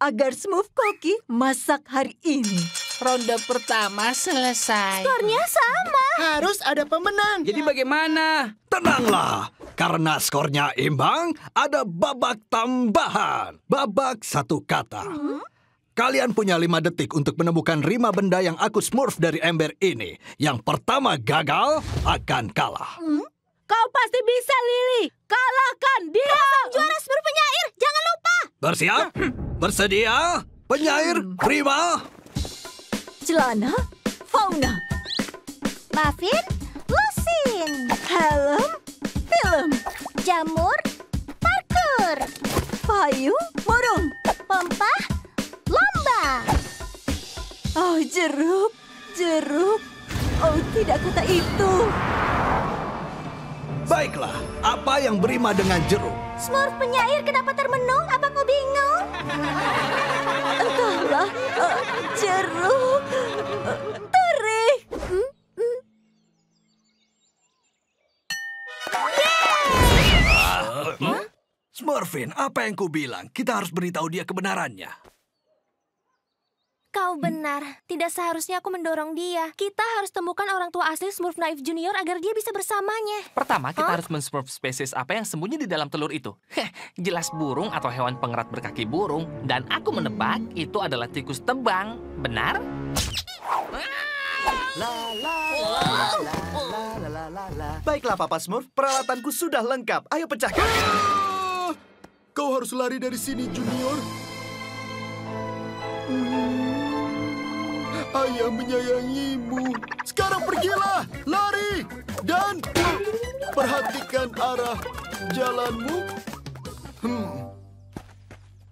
S21: Agar Smurf Koki masak hari ini.
S8: Ronde pertama selesai.
S3: Skornya sama.
S17: Harus ada pemenang.
S14: Jadi bagaimana?
S5: Tenanglah, karena skornya imbang, ada babak tambahan. Babak satu kata. Kalian punya 5 detik untuk menemukan 5 benda yang aku smurf dari ember ini. Yang pertama gagal, akan kalah.
S21: Kau pasti bisa, Lily. Kalahkan dia.
S3: Juara Smurf penyair, jangan lupa.
S5: Bersiap? Bersedia? Penyair, prima.
S21: Celana, fauna.
S3: Muffin, lusin.
S21: Helm, film.
S3: Jamur, parkur.
S21: Payung, burung.
S3: Pompa, lomba.
S21: Oh, jeruk, jeruk. Oh, tidak kata itu.
S5: Baiklah, apa yang berima dengan jeruk?
S3: Smurf penyair kenapa termenung? Apa kau bingung?
S21: Entahlah, jeruk, terik.
S5: Smurfin, apa yang ku bilang? Kita harus beritahu dia kebenarannya.
S12: Kau benar. Tidak seharusnya aku mendorong dia. Kita harus temukan orang tua asli Smurf Naif Junior agar dia bisa bersamanya.
S8: Pertama, kita harus men-smurf spesies apa yang sembunyi di dalam telur itu. Jelas burung atau hewan pengerat berkaki burung. Dan aku menebak itu adalah tikus tebang. Benar?
S1: Baiklah, Papa Smurf. Peralatanku sudah lengkap. Ayo pecahkan.
S18: Kau harus lari dari sini, Junior. Ayah menyayangimu. Sekarang pergilah, lari, dan perhatikan arah jalanmu.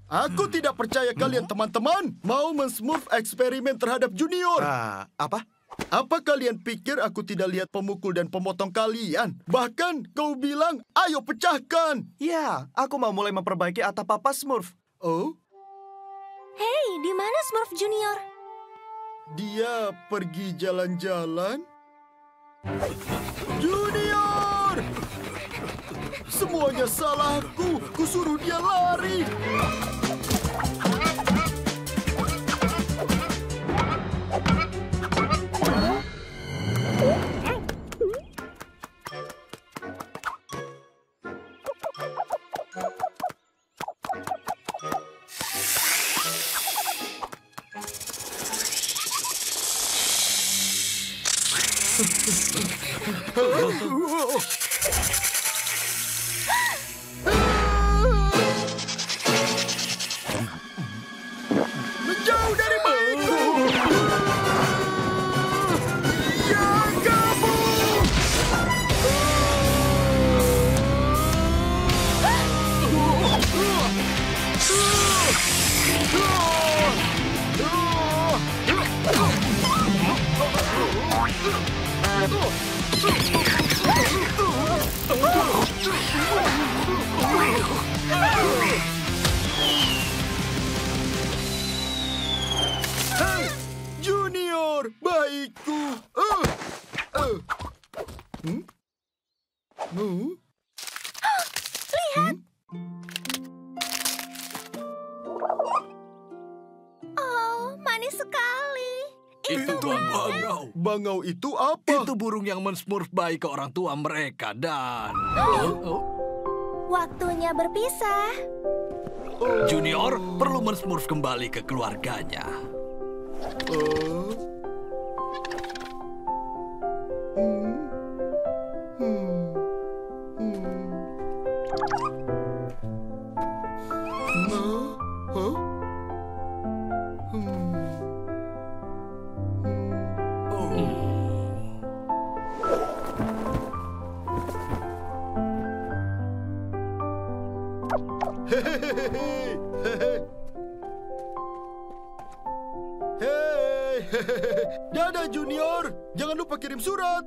S18: Aku tidak percaya kalian teman-teman mau men-smurf eksperimen terhadap Junior.
S1: Apa?
S18: Apa kalian pikir aku tidak lihat pemukul dan pemotong kalian? Bahkan kau bilang, ayo pecahkan.
S1: Ya, aku mau mulai memperbaiki atap Papa Smurf.
S18: Oh?
S12: Hei, di mana Smurf Junior?
S18: Dia pergi jalan-jalan. Junior! Semuanya salahku. Kusuruh dia lari. Menjauh dari bayiku. Ya, kamu. Hey, Junior, bayiku.
S3: Lihat! Oh, manis sekali.
S5: Itu bangau.
S18: Bangau itu apa?
S5: Itu burung yang mensmurf bayi ke orang tua mereka dan...
S3: Waktunya berpisah.
S5: Junior perlu mensmurf kembali ke keluarganya.
S18: Dadah Junior, jangan lupa kirim surat.